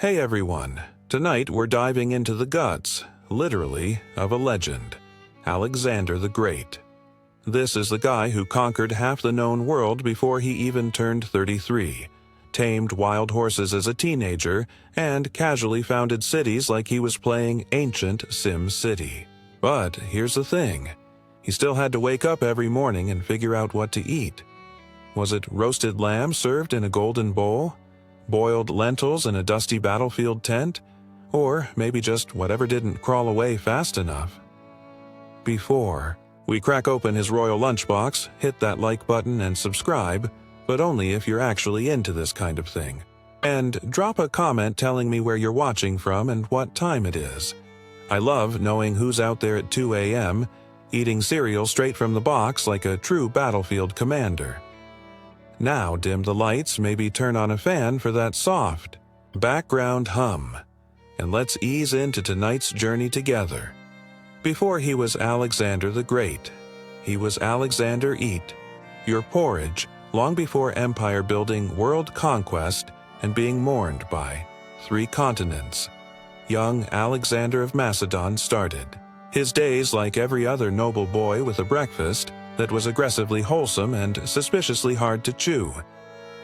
Hey everyone, tonight we're diving into the guts, literally, of a legend, Alexander the Great. This is the guy who conquered half the known world before he even turned 33, tamed wild horses as a teenager, and casually founded cities like he was playing ancient Sim City. But here's the thing, he still had to wake up every morning and figure out what to eat. Was it roasted lamb served in a golden bowl? Boiled lentils in a dusty battlefield tent? Or maybe just whatever didn't crawl away fast enough? Before we crack open his royal lunchbox, hit that like button and subscribe, but only if you're actually into this kind of thing. And drop a comment telling me where you're watching from and what time it is. I love knowing who's out there at 2 a.m., eating cereal straight from the box like a true battlefield commander. Now dim the lights, maybe turn on a fan for that soft background hum, and let's ease into tonight's journey together. Before he was Alexander the Great, he was Alexander Eat, your porridge, long before empire-building, world conquest, and being mourned by 3 continents. Young Alexander of Macedon started his days like every other noble boy with a breakfast that was aggressively wholesome and suspiciously hard to chew.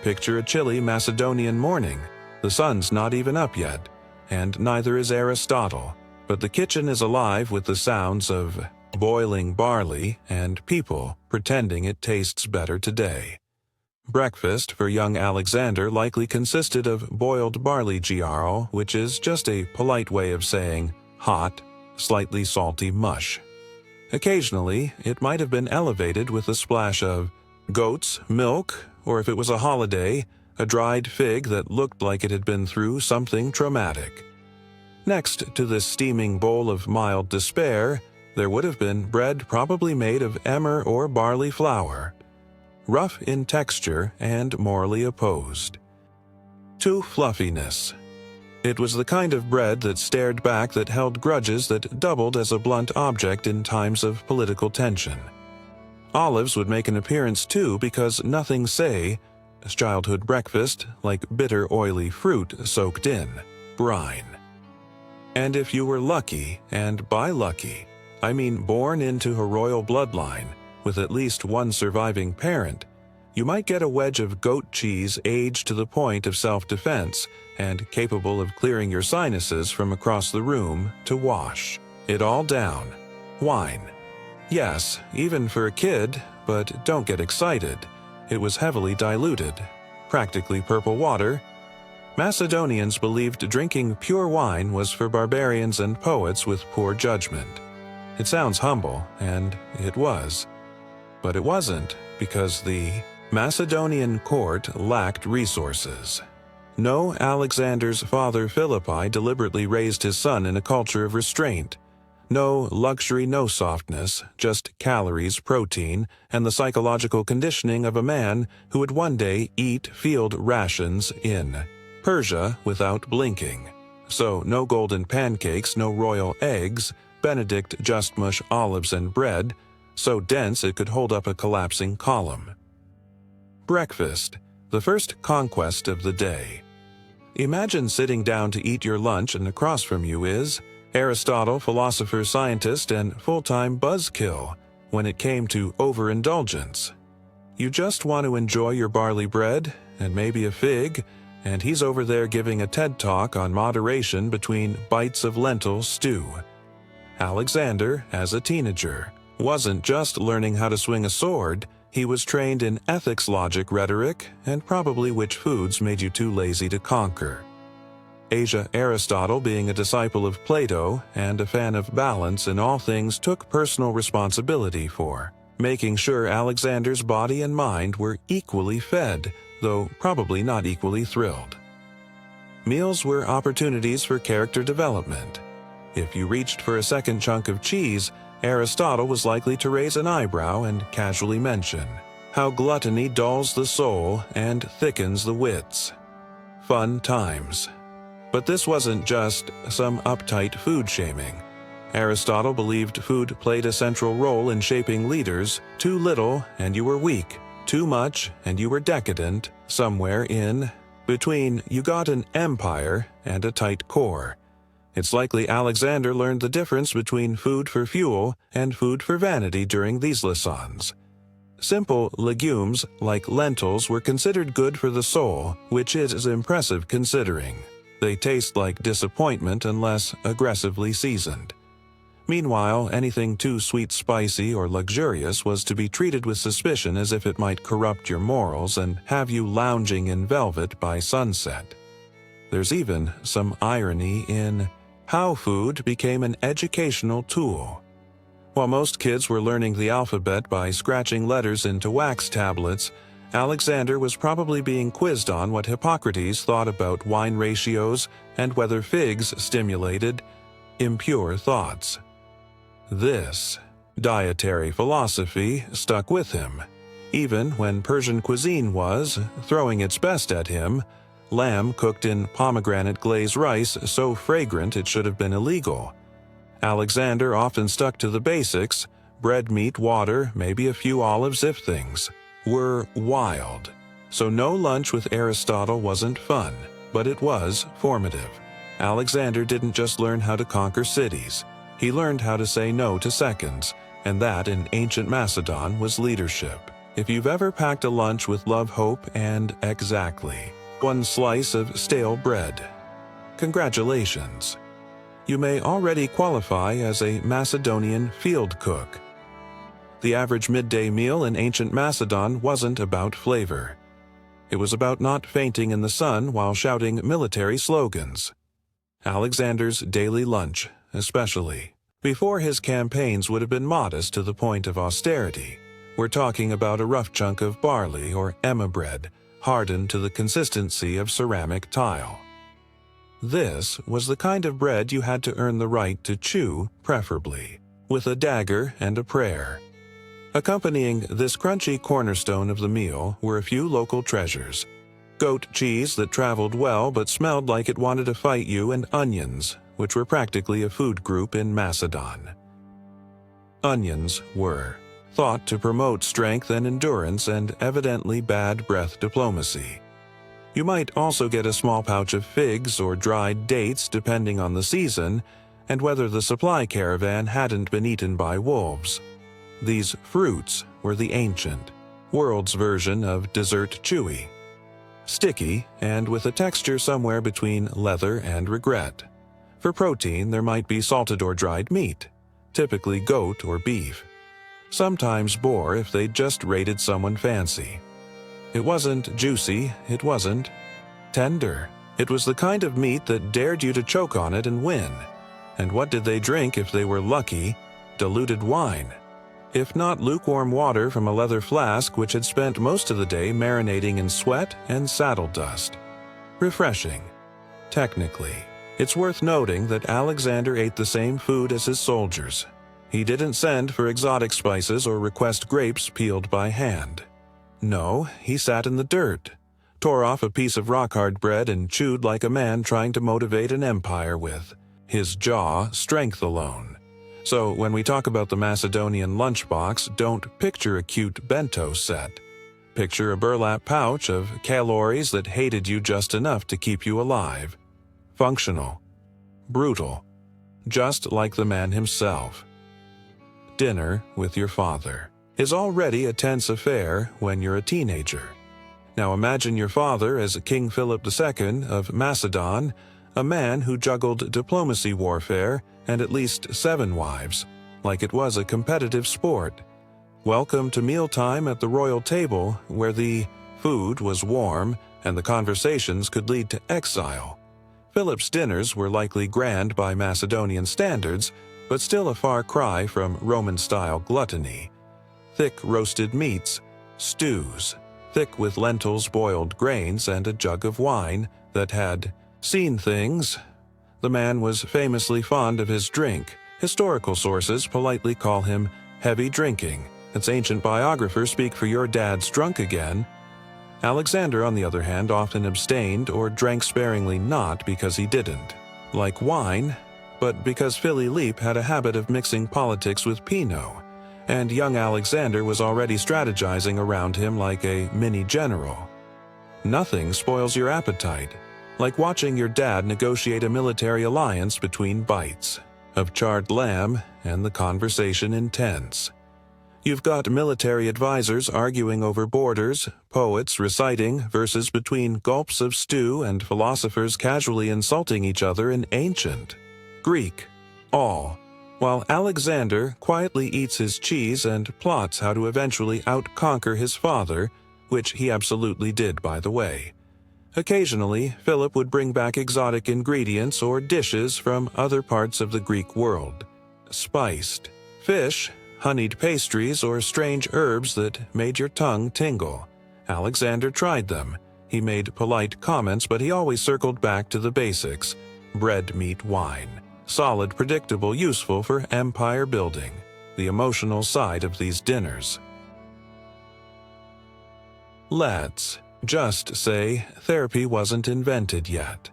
Picture a chilly Macedonian morning. The sun's not even up yet, and neither is Aristotle, but the kitchen is alive with the sounds of boiling barley and people pretending it tastes better today. Breakfast for young Alexander likely consisted of boiled barley giaro, which is just a polite way of saying hot, slightly salty mush. Occasionally, it might have been elevated with a splash of goat's milk, or if it was a holiday, a dried fig that looked like it had been through something traumatic. Next to this steaming bowl of mild despair, there would have been bread probably made of emmer or barley flour, rough in texture and morally opposed to fluffiness. It was the kind of bread that stared back, that held grudges, that doubled as a blunt object in times of political tension. Olives would make an appearance too, because nothing say as childhood breakfast like bitter oily fruit soaked in brine. And if you were lucky, and by lucky, I mean born into a royal bloodline with at least one surviving parent, you might get a wedge of goat cheese aged to the point of self-defense and capable of clearing your sinuses from across the room to wash it all down. Wine. Yes, even for a kid, but don't get excited. It was heavily diluted, practically purple water. Macedonians believed drinking pure wine was for barbarians and poets with poor judgment. It sounds humble, and it was. But it wasn't, because the Macedonian court lacked resources. No, Alexander's father Philippi deliberately raised his son in a culture of restraint. No luxury, no softness, just calories, protein, and the psychological conditioning of a man who would one day eat field rations in Persia without blinking. So no golden pancakes, no royal eggs, Benedict just mush olives and bread, so dense it could hold up a collapsing column. Breakfast, the first conquest of the day. Imagine sitting down to eat your lunch and across from you is Aristotle, philosopher, scientist, and full-time buzzkill when it came to overindulgence. You just want to enjoy your barley bread and maybe a fig, and he's over there giving a TED Talk on moderation between bites of lentil stew. Alexander, as a teenager, wasn't just learning how to swing a sword, he was trained in ethics, logic, rhetoric, and probably which foods made you too lazy to conquer. Asia Aristotle, being a disciple of Plato and a fan of balance in all things, took personal responsibility for making sure Alexander's body and mind were equally fed, though probably not equally thrilled. Meals were opportunities for character development. If you reached for a second chunk of cheese, Aristotle was likely to raise an eyebrow and casually mention how gluttony dulls the soul and thickens the wits. Fun times. But this wasn't just some uptight food shaming. Aristotle believed food played a central role in shaping leaders. Too little and you were weak. Too much and you were decadent. Somewhere in between, you got an empire and a tight core. It's likely Alexander learned the difference between food for fuel and food for vanity during these lessons. Simple legumes like lentils were considered good for the soul, which is impressive considering. They taste like disappointment unless aggressively seasoned. Meanwhile, anything too sweet, spicy, or luxurious was to be treated with suspicion as if it might corrupt your morals and have you lounging in velvet by sunset. There's even some irony in how food became an educational tool. While most kids were learning the alphabet by scratching letters into wax tablets, Alexander was probably being quizzed on what Hippocrates thought about wine ratios and whether figs stimulated impure thoughts. This dietary philosophy stuck with him, even when Persian cuisine was throwing its best at him. Lamb cooked in pomegranate glazed rice so fragrant it should have been illegal. Alexander often stuck to the basics: bread, meat, water, maybe a few olives if things were wild. So no lunch with Aristotle wasn't fun, but it was formative. Alexander didn't just learn how to conquer cities. He learned how to say no to seconds, and that in ancient Macedon was leadership. If you've ever packed a lunch with love, hope, and exactly one slice of stale bread, congratulations. You may already qualify as a Macedonian field cook. The average midday meal in ancient Macedon wasn't about flavor. It was about not fainting in the sun while shouting military slogans. Alexander's daily lunch, especially before his campaigns, would have been modest to the point of austerity. We're talking about a rough chunk of barley or emma bread, hardened to the consistency of ceramic tile. This was the kind of bread you had to earn the right to chew, preferably with a dagger and a prayer. Accompanying this crunchy cornerstone of the meal were a few local treasures: goat cheese that traveled well but smelled like it wanted to fight you, and onions, which were practically a food group in Macedon. Onions were thought to promote strength and endurance and evidently bad breath diplomacy. You might also get a small pouch of figs or dried dates depending on the season and whether the supply caravan hadn't been eaten by wolves. These fruits were the ancient world's version of dessert chewy, sticky, and with a texture somewhere between leather and regret. For protein, there might be salted or dried meat, typically goat or beef. Sometimes boar if they just rated someone fancy. It wasn't juicy, it wasn't tender. It was the kind of meat that dared you to choke on it and win. And what did they drink if they were lucky? Diluted wine. If not lukewarm water from a leather flask which had spent most of the day marinating in sweat and saddle dust. Refreshing. Technically, it's worth noting that Alexander ate the same food as his soldiers. He didn't send for exotic spices or request grapes peeled by hand. No, he sat in the dirt, tore off a piece of rock-hard bread and chewed like a man trying to motivate an empire with his jaw strength alone. So when we talk about the Macedonian lunchbox, don't picture a cute bento set. Picture a burlap pouch of calories that hated you just enough to keep you alive. Functional. Brutal. Just like the man himself. Dinner with your father is already a tense affair when you're a teenager. Now imagine your father as King Philip II of Macedon, a man who juggled diplomacy, warfare, and at least 7 wives, like it was a competitive sport. Welcome to mealtime at the royal table, where the food was warm and the conversations could lead to exile. Philip's dinners were likely grand by Macedonian standards, but still a far cry from Roman-style gluttony. Thick roasted meats, stews, thick with lentils, boiled grains, and a jug of wine that had seen things. The man was famously fond of his drink. Historical sources politely call him heavy drinking. Its ancient biographers speak for your dad's drunk again. Alexander, on the other hand, often abstained or drank sparingly, not because he didn't like wine, but because Philly Leap had a habit of mixing politics with Pinot, and young Alexander was already strategizing around him like a mini-general. Nothing spoils your appetite like watching your dad negotiate a military alliance between bites of charred lamb and the conversation intense. You've got military advisors arguing over borders, poets reciting verses between gulps of stew, and philosophers casually insulting each other in ancient Greek, all, while Alexander quietly eats his cheese and plots how to eventually outconquer his father, which he absolutely did, by the way. Occasionally, Philip would bring back exotic ingredients or dishes from other parts of the Greek world. Spiced fish, honeyed pastries, or strange herbs that made your tongue tingle. Alexander tried them. He made polite comments, but he always circled back to the basics: bread, meat, wine. Solid, predictable, useful for empire building. The emotional side of these dinners. Let's just say therapy wasn't invented yet.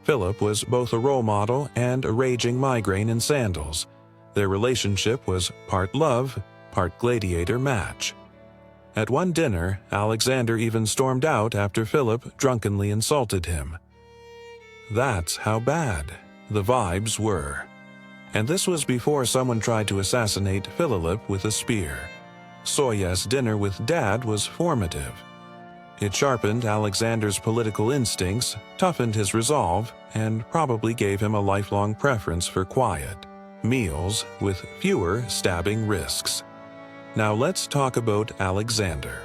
Philip was both a role model and a raging migraine in sandals. Their relationship was part love, part gladiator match. At one dinner, Alexander even stormed out after Philip drunkenly insulted him. That's how bad the vibes were. And this was before someone tried to assassinate Philip with a spear. Soyes' dinner with Dad was formative. It sharpened Alexander's political instincts, toughened his resolve, and probably gave him a lifelong preference for quiet meals with fewer stabbing risks. Now let's talk about Alexander.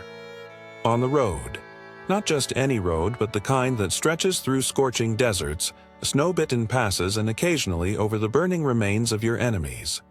On the road. Not just any road, but the kind that stretches through scorching deserts, snow-bitten passes, and occasionally over the burning remains of your enemies.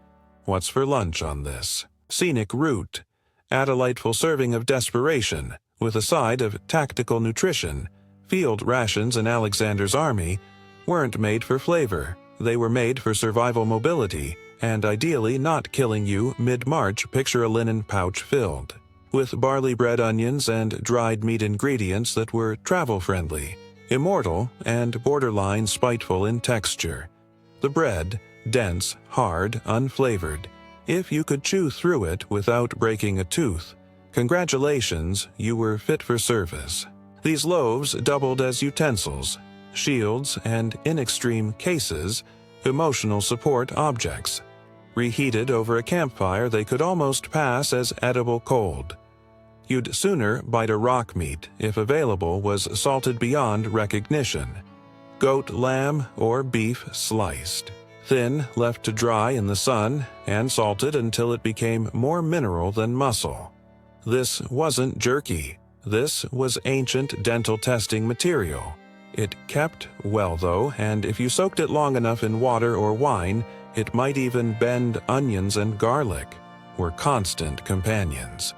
What's for lunch on this scenic route? Add a delightful serving of desperation, with a side of tactical nutrition. Field rations in Alexander's army weren't made for flavor. They were made for survival mobility, and ideally not killing you mid-march. Picture a linen pouch filled with barley bread, onions, and dried meat ingredients that were travel-friendly, immortal, and borderline spiteful in texture. The bread, dense, hard, unflavored. If you could chew through it without breaking a tooth, congratulations, you were fit for service. These loaves doubled as utensils, shields, and, in extreme cases, emotional support objects. Reheated over a campfire, they could almost pass as edible cold. You'd sooner bite a rock meat, if available, was salted beyond recognition. Goat, lamb, or beef sliced. Thin, left to dry in the sun, and salted until it became more mineral than muscle. This wasn't jerky. This was ancient dental testing material. It kept well, though, and if you soaked it long enough in water or wine, it might even bend. Onions and garlic were constant companions.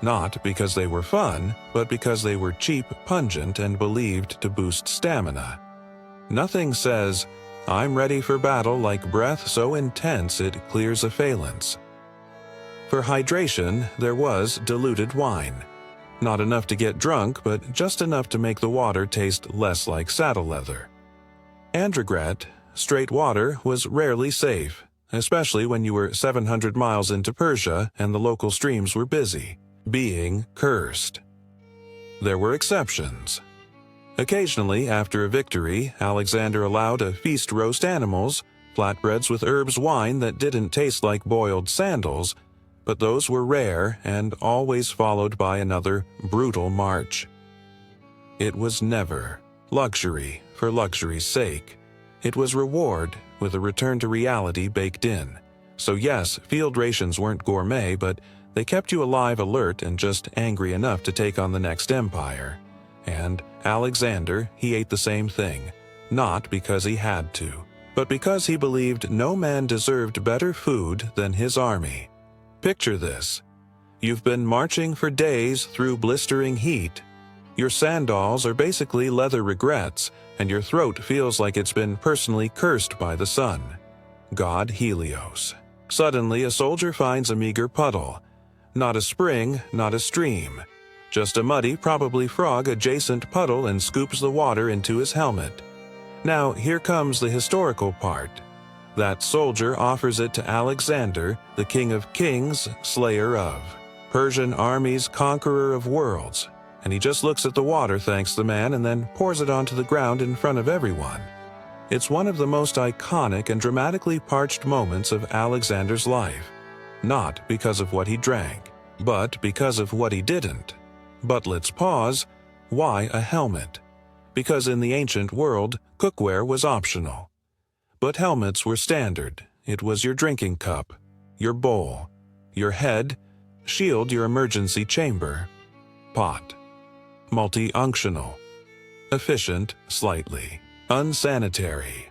Not because they were fun, but because they were cheap, pungent, and believed to boost stamina. Nothing says, "I'm ready for battle," like breath so intense it clears assailants. For hydration, there was diluted wine. Not enough to get drunk, but just enough to make the water taste less like saddle leather. Androgret, straight water, was rarely safe, especially when you were 700 miles into Persia and the local streams were busy, being cursed. There were exceptions. Occasionally, after a victory, Alexander allowed a feast roast animals, flatbreads with herbs, wine that didn't taste like boiled sandals, but those were rare and always followed by another brutal march. It was never luxury for luxury's sake. It was reward with a return to reality baked in. So yes, field rations weren't gourmet, but they kept you alive, alert, and just angry enough to take on the next empire. And Alexander, he ate the same thing, not because he had to, but because he believed no man deserved better food than his army. Picture this. You've been marching for days through blistering heat. Your sandals are basically leather regrets, and your throat feels like it's been personally cursed by the sun. God Helios. Suddenly, a soldier finds a meager puddle. Not a spring, not a stream. Just a muddy, probably frog-adjacent puddle, and scoops the water into his helmet. Now, here comes the historical part. That soldier offers it to Alexander, the king of kings, slayer of Persian armies, conqueror of worlds. and he just looks at the water, thanks the man, and then pours it onto the ground in front of everyone. It's one of the most iconic and dramatically parched moments of Alexander's life, not because of what he drank, but because of what he didn't. But let's pause. Why a helmet? Because in the ancient world, cookware was optional. But helmets were standard. It was your drinking cup, your bowl, your head, shield, your emergency chamber, pot. Multi-unctional. Efficient, slightly. Unsanitary.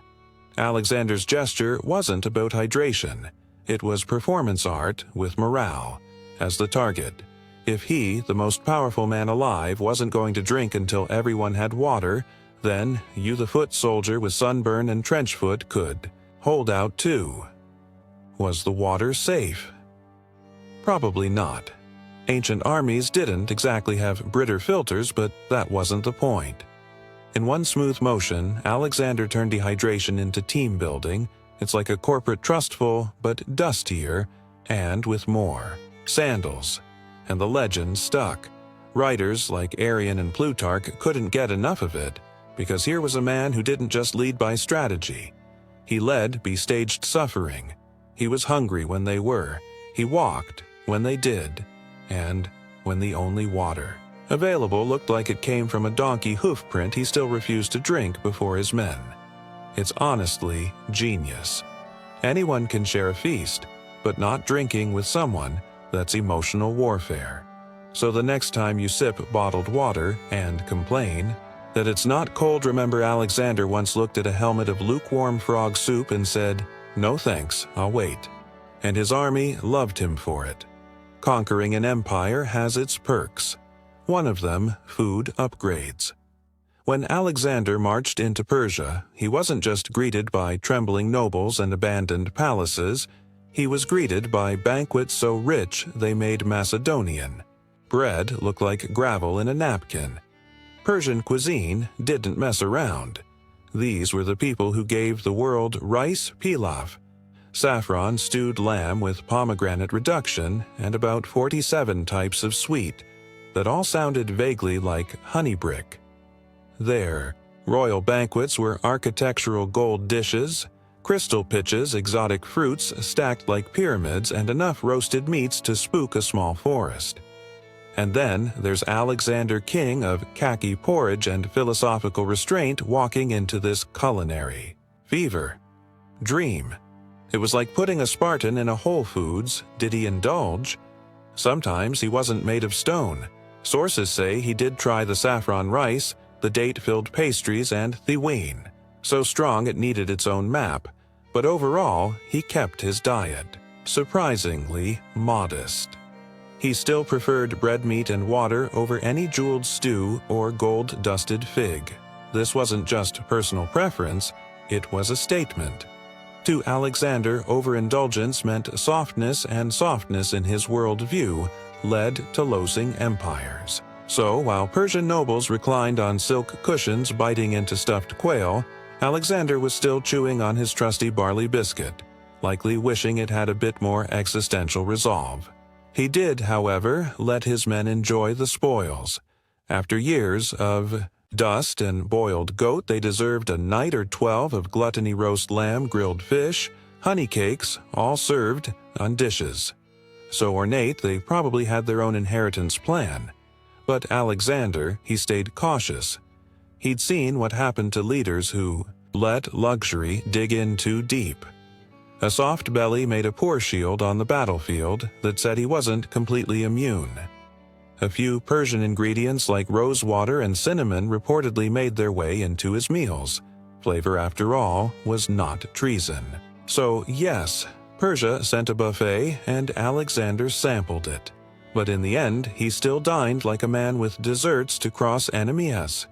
Alexander's gesture wasn't about hydration. It was performance art with morale as the target. If he, the most powerful man alive, wasn't going to drink until everyone had water, then you, the foot soldier with sunburn and trench foot, could hold out too. Was the water safe? Probably not. Ancient armies didn't exactly have Brita filters, but that wasn't the point. In one smooth motion, Alexander turned dehydration into team building. It's like a corporate trustful, but dustier, and with more sandals. And the legend stuck. Writers like Arrian and Plutarch couldn't get enough of it, because here was a man who didn't just lead by strategy. He led bestaged suffering. He was hungry when they were. He walked when they did, and when the only water available looked like it came from a donkey hoof print he still refused to drink before his men. It's honestly genius. Anyone can share a feast, but not drinking with someone, that's emotional warfare. So the next time you sip bottled water and complain that it's not cold, remember Alexander once looked at a helmet of lukewarm frog soup and said, "No thanks, I'll wait." And his army loved him for it. Conquering an empire has its perks. One of them, food upgrades. When Alexander marched into Persia, he wasn't just greeted by trembling nobles and abandoned palaces. He was greeted by banquets so rich they made Macedonian. Bread looked like gravel in a napkin. Persian cuisine didn't mess around. These were the people who gave the world rice pilaf, saffron stewed lamb with pomegranate reduction, and about 47 types of sweet that all sounded vaguely like honey brick. Their royal banquets were architectural gold dishes, crystal pitches, exotic fruits stacked like pyramids, and enough roasted meats to spook a small forest. And then there's Alexander, king of khaki porridge and philosophical restraint, walking into this culinary fever dream. It was like putting a Spartan in a Whole Foods. Did he indulge? Sometimes he wasn't made of stone. Sources say he did try the saffron rice, the date-filled pastries, and the wine, so strong it needed its own map. But overall, he kept his diet surprisingly modest. He still preferred bread, meat, and water over any jeweled stew or gold-dusted fig. This wasn't just personal preference, it was a statement. To Alexander, overindulgence meant softness, and softness in his worldview led to losing empires. So, while Persian nobles reclined on silk cushions biting into stuffed quail, Alexander was still chewing on his trusty barley biscuit, likely wishing it had a bit more existential resolve. He did, however, let his men enjoy the spoils. After years of dust and boiled goat, they deserved a night or 12 of gluttony: roast lamb, grilled fish, honey cakes, all served on dishes. So ornate, they probably had their own inheritance plan. But Alexander, he stayed cautious. He'd seen what happened to leaders who let luxury dig in too deep. A soft belly made a poor shield on the battlefield that said he wasn't completely immune. A few Persian ingredients like rose water and cinnamon reportedly made their way into his meals. Flavor, after all, was not treason. So yes, Persia sent a buffet and Alexander sampled it. But in the end, he still dined like a man with desserts to cross enemies,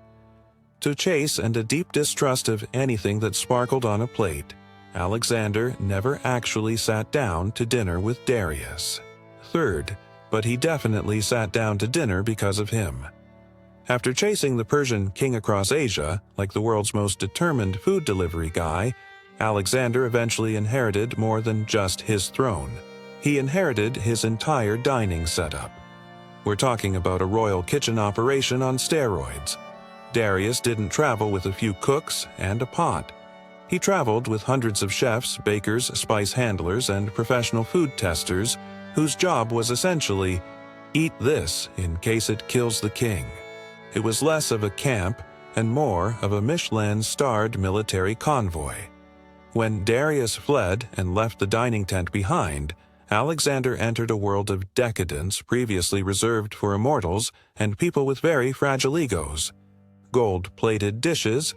to chase, and a deep distrust of anything that sparkled on a plate. Alexander never actually sat down to dinner with Darius III, but he definitely sat down to dinner because of him. After chasing the Persian king across Asia, like the world's most determined food delivery guy, Alexander eventually inherited more than just his throne. He inherited his entire dining setup. We're talking about a royal kitchen operation on steroids. Darius didn't travel with a few cooks and a pot. He traveled with hundreds of chefs, bakers, spice handlers, and professional food testers whose job was essentially, eat this in case it kills the king. It was less of a camp and more of a Michelin-starred military convoy. When Darius fled and left the dining tent behind, Alexander entered a world of decadence previously reserved for immortals and people with very fragile egos. Gold-plated dishes,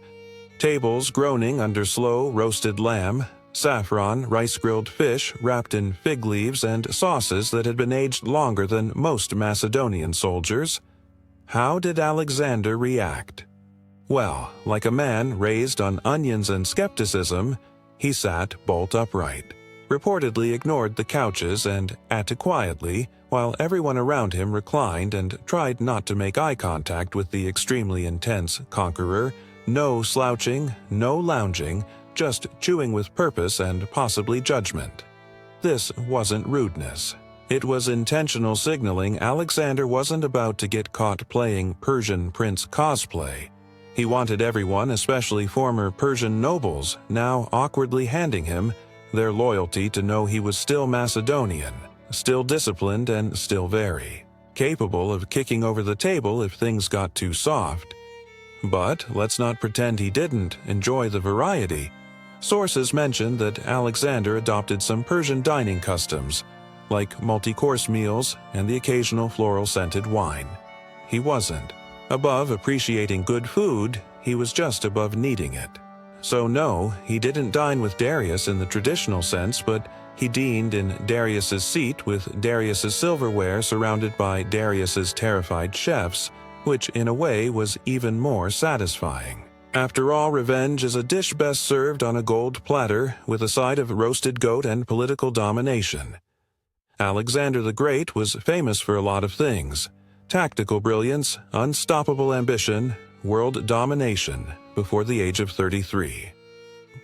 tables groaning under slow roasted lamb, saffron, rice-grilled fish wrapped in fig leaves, and sauces that had been aged longer than most Macedonian soldiers. How did Alexander react? Well, like a man raised on onions and skepticism, he sat bolt upright, reportedly ignored the couches and ate quietly, while everyone around him reclined and tried not to make eye contact with the extremely intense conqueror. No slouching, no lounging, just chewing with purpose and possibly judgment. This wasn't rudeness. It was intentional signaling Alexander wasn't about to get caught playing Persian prince cosplay. He wanted everyone, especially former Persian nobles, now awkwardly handing him their loyalty to know he was still Macedonian, still disciplined and still very capable of kicking over the table if things got too soft. But let's not pretend he didn't enjoy the variety. Sources mention that Alexander adopted some Persian dining customs, like multi-course meals and the occasional floral-scented wine. He wasn't above appreciating good food, he was just above needing it. So no, he didn't dine with Darius in the traditional sense, but he dined in Darius's seat with Darius's silverware surrounded by Darius's terrified chefs, which in a way was even more satisfying. After all, revenge is a dish best served on a gold platter with a side of roasted goat and political domination. Alexander the Great was famous for a lot of things: tactical brilliance, unstoppable ambition, world domination before the age of 33.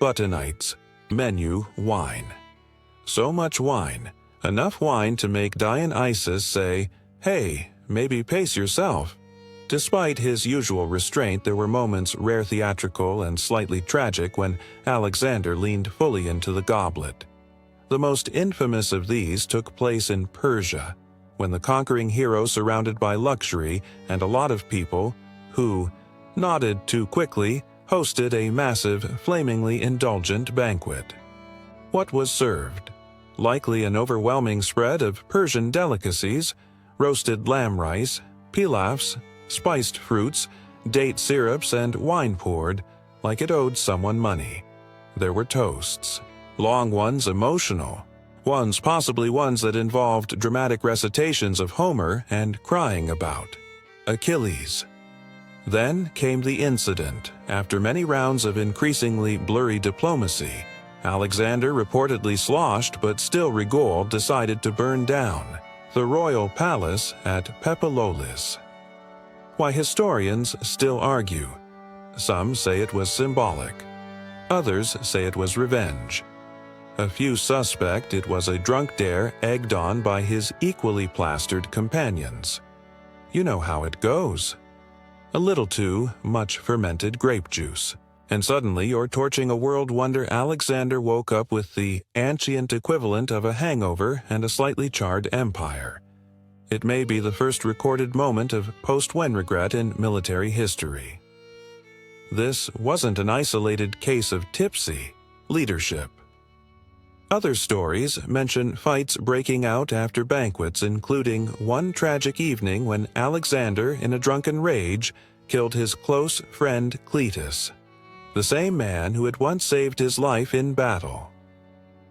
Buttonites, menu, wine. So much wine, enough wine to make Dionysus say, "Hey, maybe pace yourself." Despite his usual restraint, there were moments rare theatrical and slightly tragic when Alexander leaned fully into the goblet. The most infamous of these took place in Persia, when the conquering hero, surrounded by luxury and a lot of people who nodded too quickly, hosted a massive, flamingly indulgent banquet. What was served? Likely an overwhelming spread of Persian delicacies: roasted lamb rice, pilafs, spiced fruits, date syrups, and wine poured like it owed someone money. There were toasts. Long ones, emotional. Possibly ones that involved dramatic recitations of Homer and crying about Achilles. Then came the incident. After many rounds of increasingly blurry diplomacy, Alexander, reportedly sloshed but still regaled, decided to burn down the royal palace at Pepalolis. Why, historians still argue. Some say it was symbolic. Others say it was revenge. A few suspect it was a drunk dare egged on by his equally plastered companions. You know how it goes. A little too much fermented grape juice, and suddenly you're torching a world wonder. Alexander woke up with the ancient equivalent of a hangover and a slightly charred empire. It may be the first recorded moment of post-Wen regret in military history. This wasn't an isolated case of tipsy leadership. Other stories mention fights breaking out after banquets, including one tragic evening when Alexander, in a drunken rage, killed his close friend Cletus, the same man who had once saved his life in battle.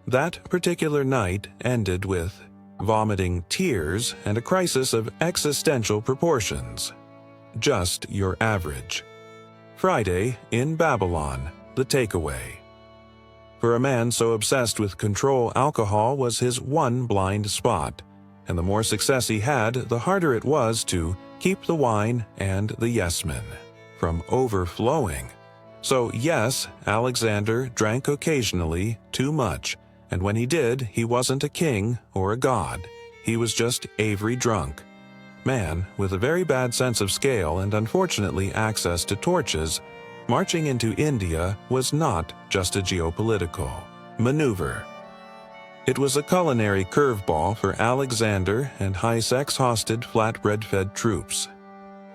That particular night ended with vomiting tears and a crisis of existential proportions. Just your average. Friday in Babylon, the takeaway. For a man so obsessed with control, alcohol was his one blind spot, and the more success he had, the harder it was to keep the wine and the yes-men from overflowing. So yes, Alexander drank occasionally, too much, and when he did, he wasn't a king or a god. He was just Avery drunk. man with a very bad sense of scale and unfortunately access to torches, marching into India was not just a geopolitical maneuver. It was a culinary curveball for Alexander and high-sex-hosted flatbread-fed troops.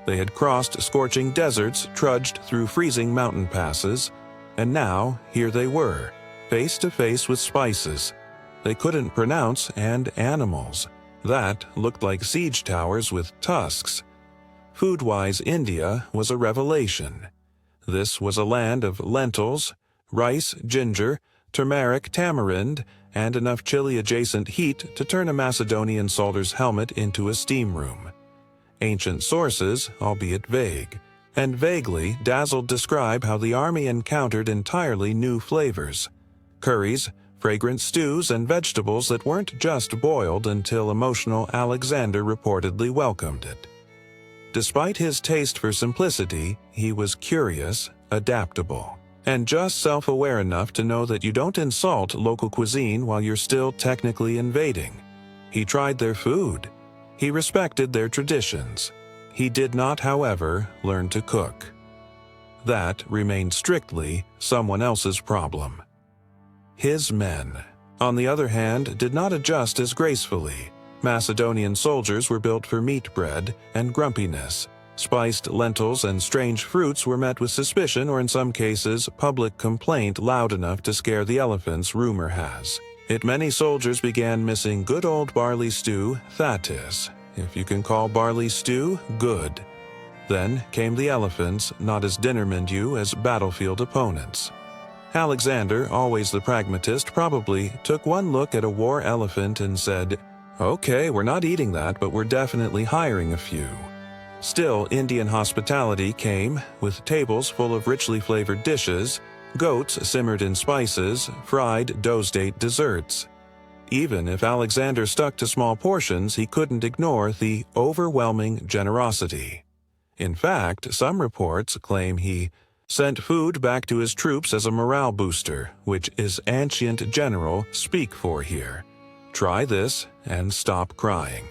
They had crossed scorching deserts, trudged through freezing mountain passes, and now here they were, face to face with spices they couldn't pronounce and animals that looked like siege towers with tusks. Food-wise, India was a revelation. This was a land of lentils, rice, ginger, turmeric, tamarind, and enough chili-adjacent heat to turn a Macedonian soldier's helmet into a steam room. Ancient sources, albeit vague, and vaguely dazzled describe how the army encountered entirely new flavors. Curries, fragrant stews, and vegetables that weren't just boiled until emotional Alexander reportedly welcomed it. Despite his taste for simplicity, he was curious, adaptable, and just self-aware enough to know that you don't insult local cuisine while you're still technically invading. He tried their food. He respected their traditions. He did not, however, learn to cook. That remained strictly someone else's problem. His men, on the other hand, did not adjust as gracefully. Macedonian soldiers were built for meat bread and grumpiness. Spiced lentils and strange fruits were met with suspicion or in some cases public complaint loud enough to scare the elephants, rumor has it. Many soldiers began missing good old barley stew, that is, if you can call barley stew good. Then came the elephants, not as dinner menu as battlefield opponents. Alexander, always the pragmatist, probably took one look at a war elephant and said, "Okay, we're not eating that, but we're definitely hiring a few." Still, Indian hospitality came with tables full of richly flavored dishes, goats simmered in spices, fried dough-date desserts. Even if Alexander stuck to small portions, he couldn't ignore the overwhelming generosity. In fact, some reports claim he sent food back to his troops as a morale booster, which is ancient general speak for here. Try this and stop crying.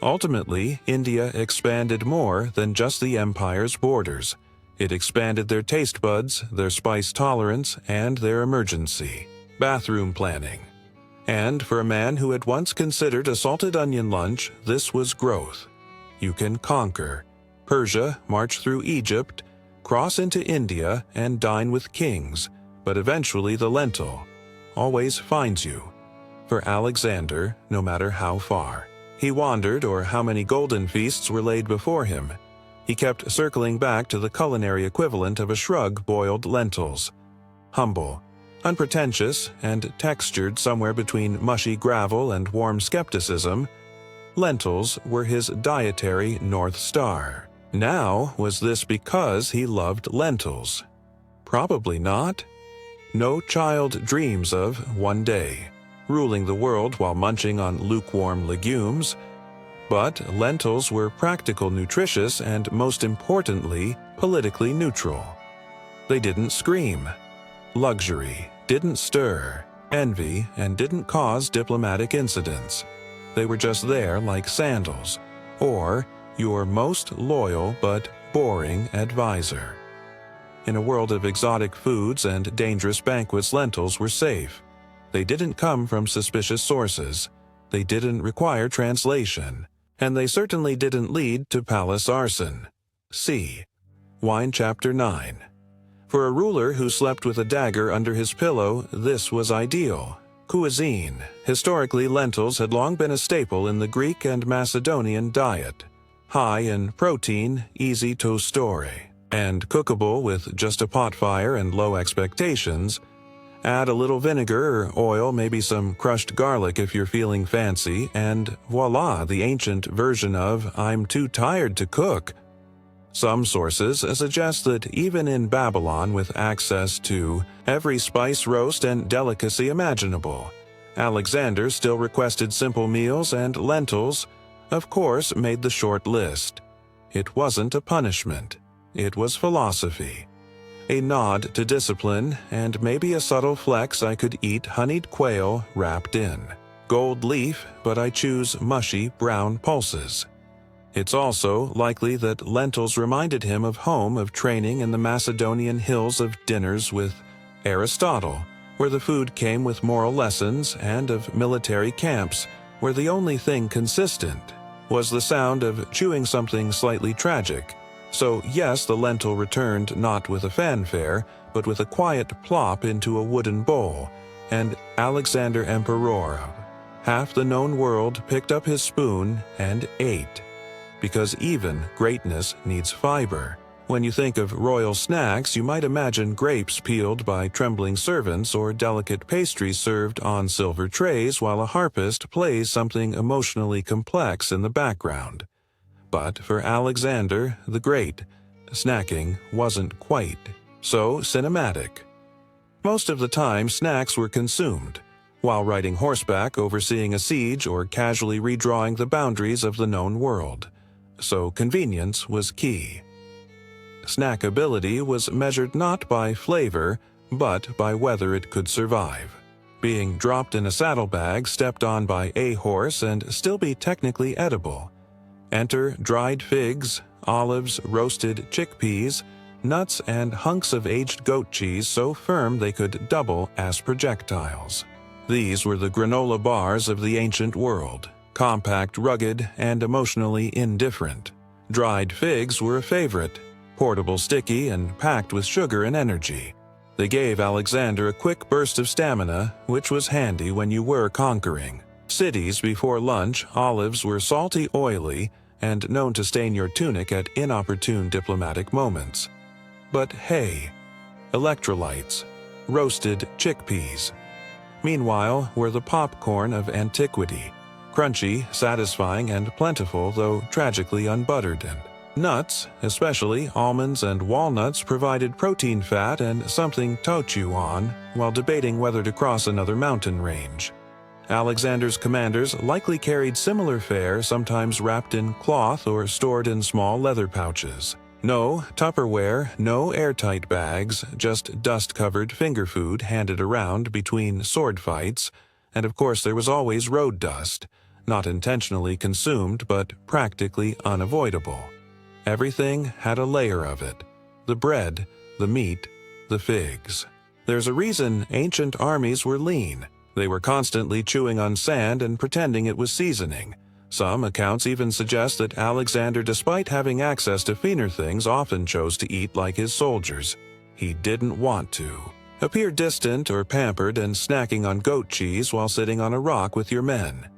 Ultimately, India expanded more than just the empire's borders. It expanded their taste buds, their spice tolerance, and their emergency bathroom planning. And for a man who had once considered a salted onion lunch, this was growth. You can conquer Persia, march through Egypt, cross into India, and dine with kings, but eventually the lentil always finds you. For Alexander, no matter how far he wandered or how many golden feasts were laid before him, he kept circling back to the culinary equivalent of a shrug-boiled lentils. Humble, unpretentious, and textured somewhere between mushy gravel and warm skepticism, lentils were his dietary North Star. Now, was this because he loved lentils? Probably not. No child dreams of, one day, ruling the world while munching on lukewarm legumes. But lentils were practical, nutritious, and most importantly, politically neutral. They didn't scream. Luxury didn't stir envy and didn't cause diplomatic incidents. They were just there like sandals, or your most loyal but boring advisor. In a world of exotic foods and dangerous banquets, lentils were safe. They didn't come from suspicious sources. They didn't require translation. And they certainly didn't lead to palace arson. See Wine Chapter 9. For a ruler who slept with a dagger under his pillow, this was ideal. Cuisine. Historically, lentils had long been a staple in the Greek and Macedonian diet. High in protein, easy to store, and cookable with just a pot fire and low expectations. Add a little vinegar or oil, maybe some crushed garlic if you're feeling fancy, and voila, the ancient version of "I'm too tired to cook." Some sources suggest that even in Babylon, with access to every spice, roast, and delicacy imaginable, Alexander still requested simple meals, and lentils, of course, made the short list. It wasn't a punishment. It was philosophy. A nod to discipline, and maybe a subtle flex. I could eat honeyed quail wrapped in gold leaf, but I choose mushy brown pulses. It's also likely that lentils reminded him of home of training in the Macedonian hills, of dinners with Aristotle, where the food came with moral lessons, and of military camps, where the only thing consistent was the sound of chewing something slightly tragic. So yes, the lentil returned not with a fanfare, but with a quiet plop into a wooden bowl, and Alexander, Emperor of half the known world, picked up his spoon and ate. Because even greatness needs fiber. When you think of royal snacks, you might imagine grapes peeled by trembling servants or delicate pastries served on silver trays while a harpist plays something emotionally complex in the background. But for Alexander the Great, snacking wasn't quite so cinematic. Most of the time, snacks were consumed while riding horseback, overseeing a siege, or casually redrawing the boundaries of the known world. So convenience was key. Snackability was measured not by flavor, but by whether it could survive. Being dropped in a saddlebag, stepped on by a horse, and still be technically edible. Enter dried figs, olives, roasted chickpeas, nuts, and hunks of aged goat cheese so firm they could double as projectiles. These were the granola bars of the ancient world, compact, rugged, and emotionally indifferent. Dried figs were a favorite, portable, sticky, and packed with sugar and energy. They gave Alexander a quick burst of stamina, which was handy when you were conquering cities. Before lunch, olives were salty, oily, and known to stain your tunic at inopportune diplomatic moments. But hey, electrolytes, roasted chickpeas. Meanwhile were the popcorn of antiquity, crunchy, satisfying, and plentiful, though tragically unbuttered, and nuts, especially almonds and walnuts, provided protein, fat, and something to chew on while debating whether to cross another mountain range. Alexander's commanders likely carried similar fare, sometimes wrapped in cloth or stored in small leather pouches. No Tupperware, no airtight bags, just dust-covered finger food handed around between sword fights, and of course there was always road dust, not intentionally consumed but practically unavoidable. Everything had a layer of it: the bread, the meat, the figs. There's a reason ancient armies were lean. They were constantly chewing on sand and pretending it was seasoning. Some accounts even suggest that Alexander, despite having access to finer things, often chose to eat like his soldiers. He didn't want to appear distant or pampered and snacking on goat cheese while sitting on a rock with your men.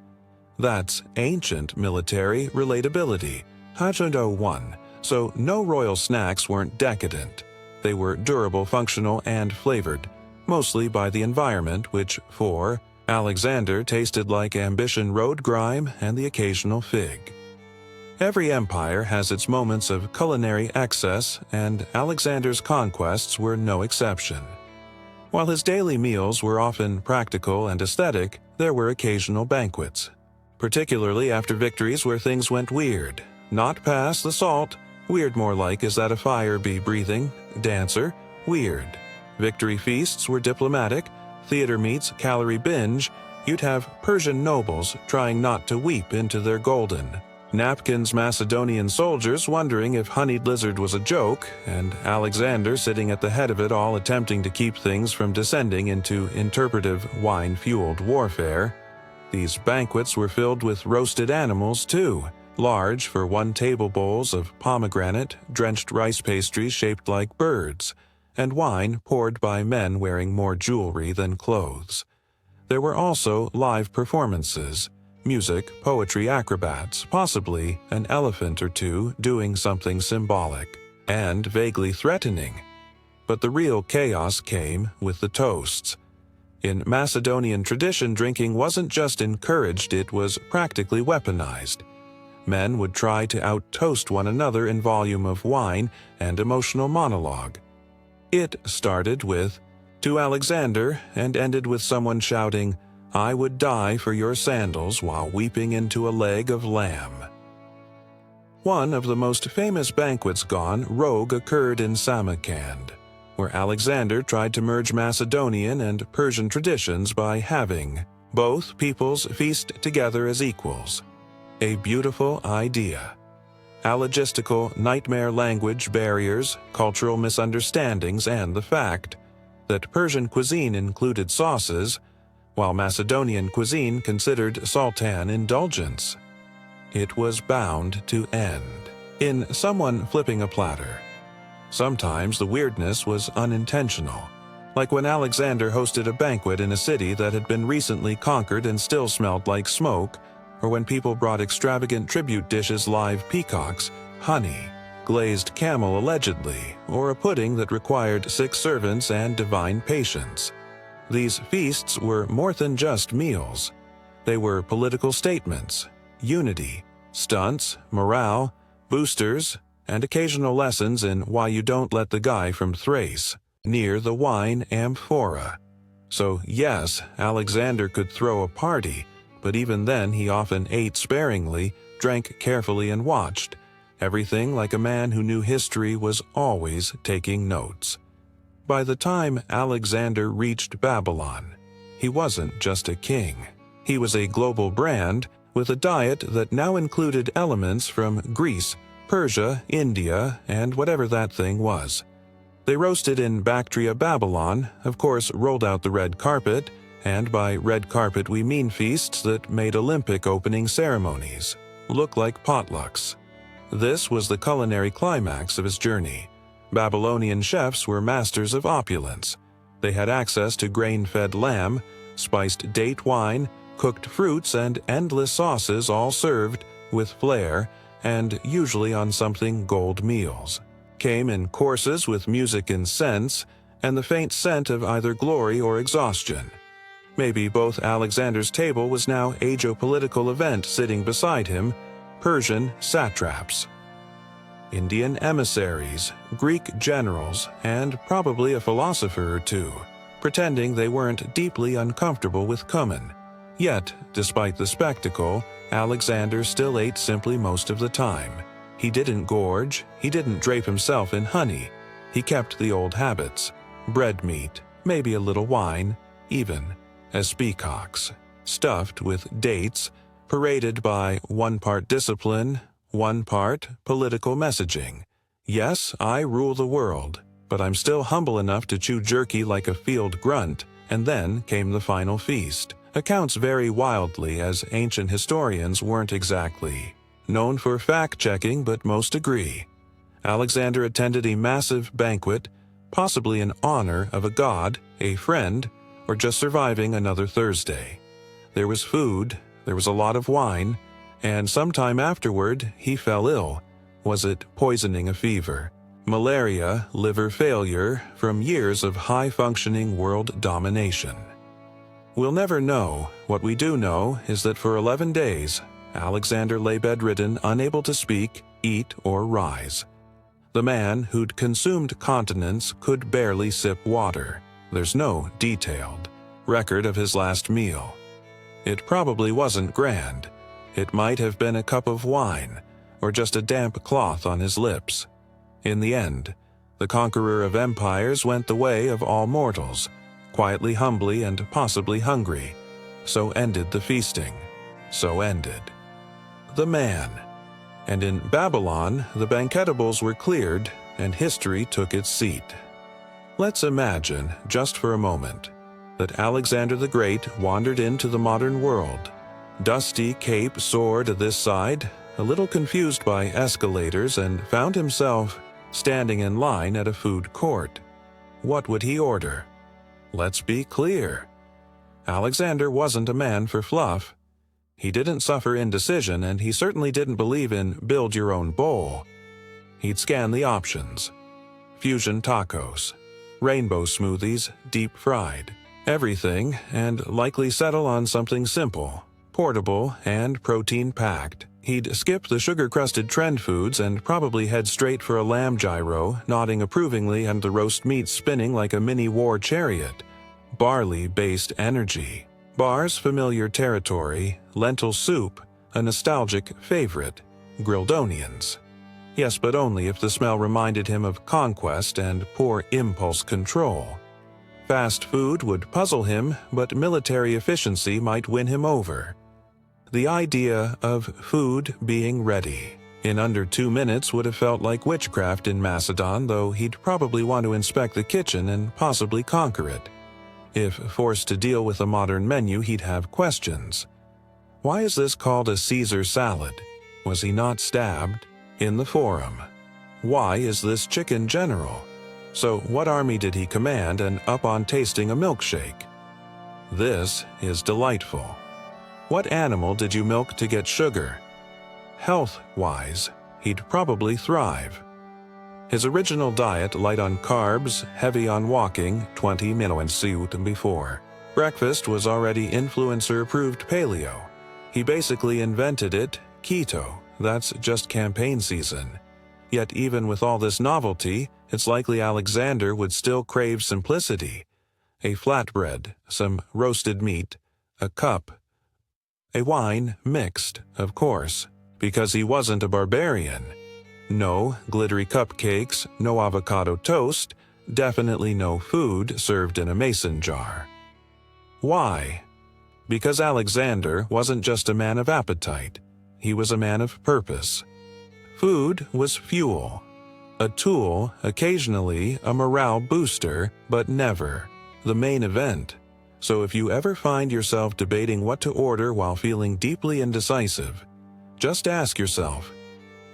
That's ancient military relatability. Hajudo 1. So no royal snacks weren't decadent. They were durable, functional, and flavored, mostly by the environment, which, for Alexander, tasted like ambition, road grime, and the occasional fig. Every empire has its moments of culinary excess, and Alexander's conquests were no exception. While his daily meals were often practical and aesthetic, there were occasional banquets, particularly after victories where things went weird. Not past the salt. Weird more like, is that a fire be breathing? Dancer? Weird. Victory feasts were diplomatic. Theater meets, calorie binge. You'd have Persian nobles trying not to weep into their golden napkins, Macedonian soldiers wondering if honeyed lizard was a joke, and Alexander sitting at the head of it all, attempting to keep things from descending into interpretive, wine-fueled warfare. These banquets were filled with roasted animals too, large for one-table bowls of pomegranate-drenched rice pastries shaped like birds, and wine poured by men wearing more jewelry than clothes. There were also live performances, music, poetry, acrobats, possibly an elephant or two doing something symbolic and vaguely threatening. But the real chaos came with the toasts. In Macedonian tradition, drinking wasn't just encouraged, it was practically weaponized. Men would try to out-toast one another in volume of wine and emotional monologue. It started with, "To Alexander," and ended with someone shouting, "I would die for your sandals," while weeping into a leg of lamb. One of the most famous banquets gone rogue occurred in Samarkand, where Alexander tried to merge Macedonian and Persian traditions by having both peoples feast together as equals. A beautiful idea. Allogistical nightmare language barriers, cultural misunderstandings, and the fact that Persian cuisine included sauces, while Macedonian cuisine considered sultan indulgence. It was bound to end in someone flipping a platter. Sometimes the weirdness was unintentional, like when Alexander hosted a banquet in a city that had been recently conquered and still smelled like smoke, or when people brought extravagant tribute dishes, live peacocks, honey, glazed camel allegedly, or a pudding that required 6 servants and divine patience. These feasts were more than just meals. They were political statements, unity, stunts, morale, boosters, and occasional lessons in why you don't let the guy from Thrace near the wine amphora. So yes, Alexander could throw a party, but even then he often ate sparingly, drank carefully, and watched. Everything like a man who knew history was always taking notes. By the time Alexander reached Babylon, he wasn't just a king. He was a global brand with a diet that now included elements from Greece, Persia, India, and whatever that thing was. They roasted in Bactria, Babylon, of course rolled out the red carpet, and by red carpet we mean feasts that made Olympic opening ceremonies look like potlucks. This was the culinary climax of his journey. Babylonian chefs were masters of opulence. They had access to grain-fed lamb, spiced date wine, cooked fruits, and endless sauces, all served with flair and usually on something gold meals. Came in courses with music and scents, and the faint scent of either glory or exhaustion. Maybe both Alexander's table was now a geopolitical event sitting beside him, Persian satraps, Indian emissaries, Greek generals, and probably a philosopher or two, pretending they weren't deeply uncomfortable with cumin. Yet, despite the spectacle, Alexander still ate simply most of the time. He didn't gorge, he didn't drape himself in honey. He kept the old habits: bread meat, maybe a little wine, even as peacocks, stuffed with dates, paraded by 1 part discipline, 1 part political messaging. Yes, I rule the world, but I'm still humble enough to chew jerky like a field grunt. And then came the final feast. Accounts vary wildly, as ancient historians weren't exactly known for fact-checking, but most agree. Alexander attended a massive banquet, possibly in honor of a god, a friend, or just surviving another Thursday. There was food, there was a lot of wine, and sometime afterward he fell ill. Was it poisoning, a fever, malaria, liver failure from years of high-functioning world domination? We'll never know. What we do know is that for 11 days, Alexander lay bedridden, unable to speak, eat, or rise. The man who'd consumed continents could barely sip water. There's no detailed record of his last meal. It probably wasn't grand. It might have been a cup of wine, or just a damp cloth on his lips. In the end, the conqueror of empires went the way of all mortals, quietly, humbly, and possibly hungry. So ended the feasting. So ended the man. And in Babylon, the banquetables were cleared, and history took its seat. Let's imagine, just for a moment, that Alexander the Great wandered into the modern world. Dusty cape soared to this side, a little confused by escalators, and found himself standing in line at a food court. What would he order? Let's be clear. Alexander wasn't a man for fluff. He didn't suffer indecision, and he certainly didn't believe in build-your-own-bowl. He'd scan the options. Fusion tacos, rainbow smoothies, deep-fried, everything, and likely settle on something simple, portable, and protein-packed. He'd skip the sugar-crusted trend foods and probably head straight for a lamb gyro, nodding approvingly and the roast meat spinning like a mini-war chariot. Barley-based energy. Bars, familiar territory. Lentil soup, a nostalgic favorite. Grilled onions. Yes, but only if the smell reminded him of conquest and poor impulse control. Fast food would puzzle him, but military efficiency might win him over. The idea of food being ready. In under 2 minutes would have felt like witchcraft in Macedon, though he'd probably want to inspect the kitchen and possibly conquer it. If forced to deal with a modern menu, he'd have questions. Why is this called a Caesar salad? Was he not stabbed? In the forum. Why is this chicken general? So what army did he command and up on tasting a milkshake? This is delightful. What animal did you milk to get sugar? Health-wise, he'd probably thrive. His original diet light on carbs, heavy on walking, 20 minutos before. Breakfast was already influencer-approved paleo. He basically invented it, keto. That's just campaign season. Yet even with all this novelty, it's likely Alexander would still crave simplicity. A flatbread, some roasted meat, a cup. A wine mixed, of course, because he wasn't a barbarian. No glittery cupcakes, no avocado toast, definitely no food served in a mason jar. Why? Because Alexander wasn't just a man of appetite. He was a man of purpose. Food was fuel. A tool, occasionally a morale booster, but never the main event. So if you ever find yourself debating what to order while feeling deeply indecisive, just ask yourself,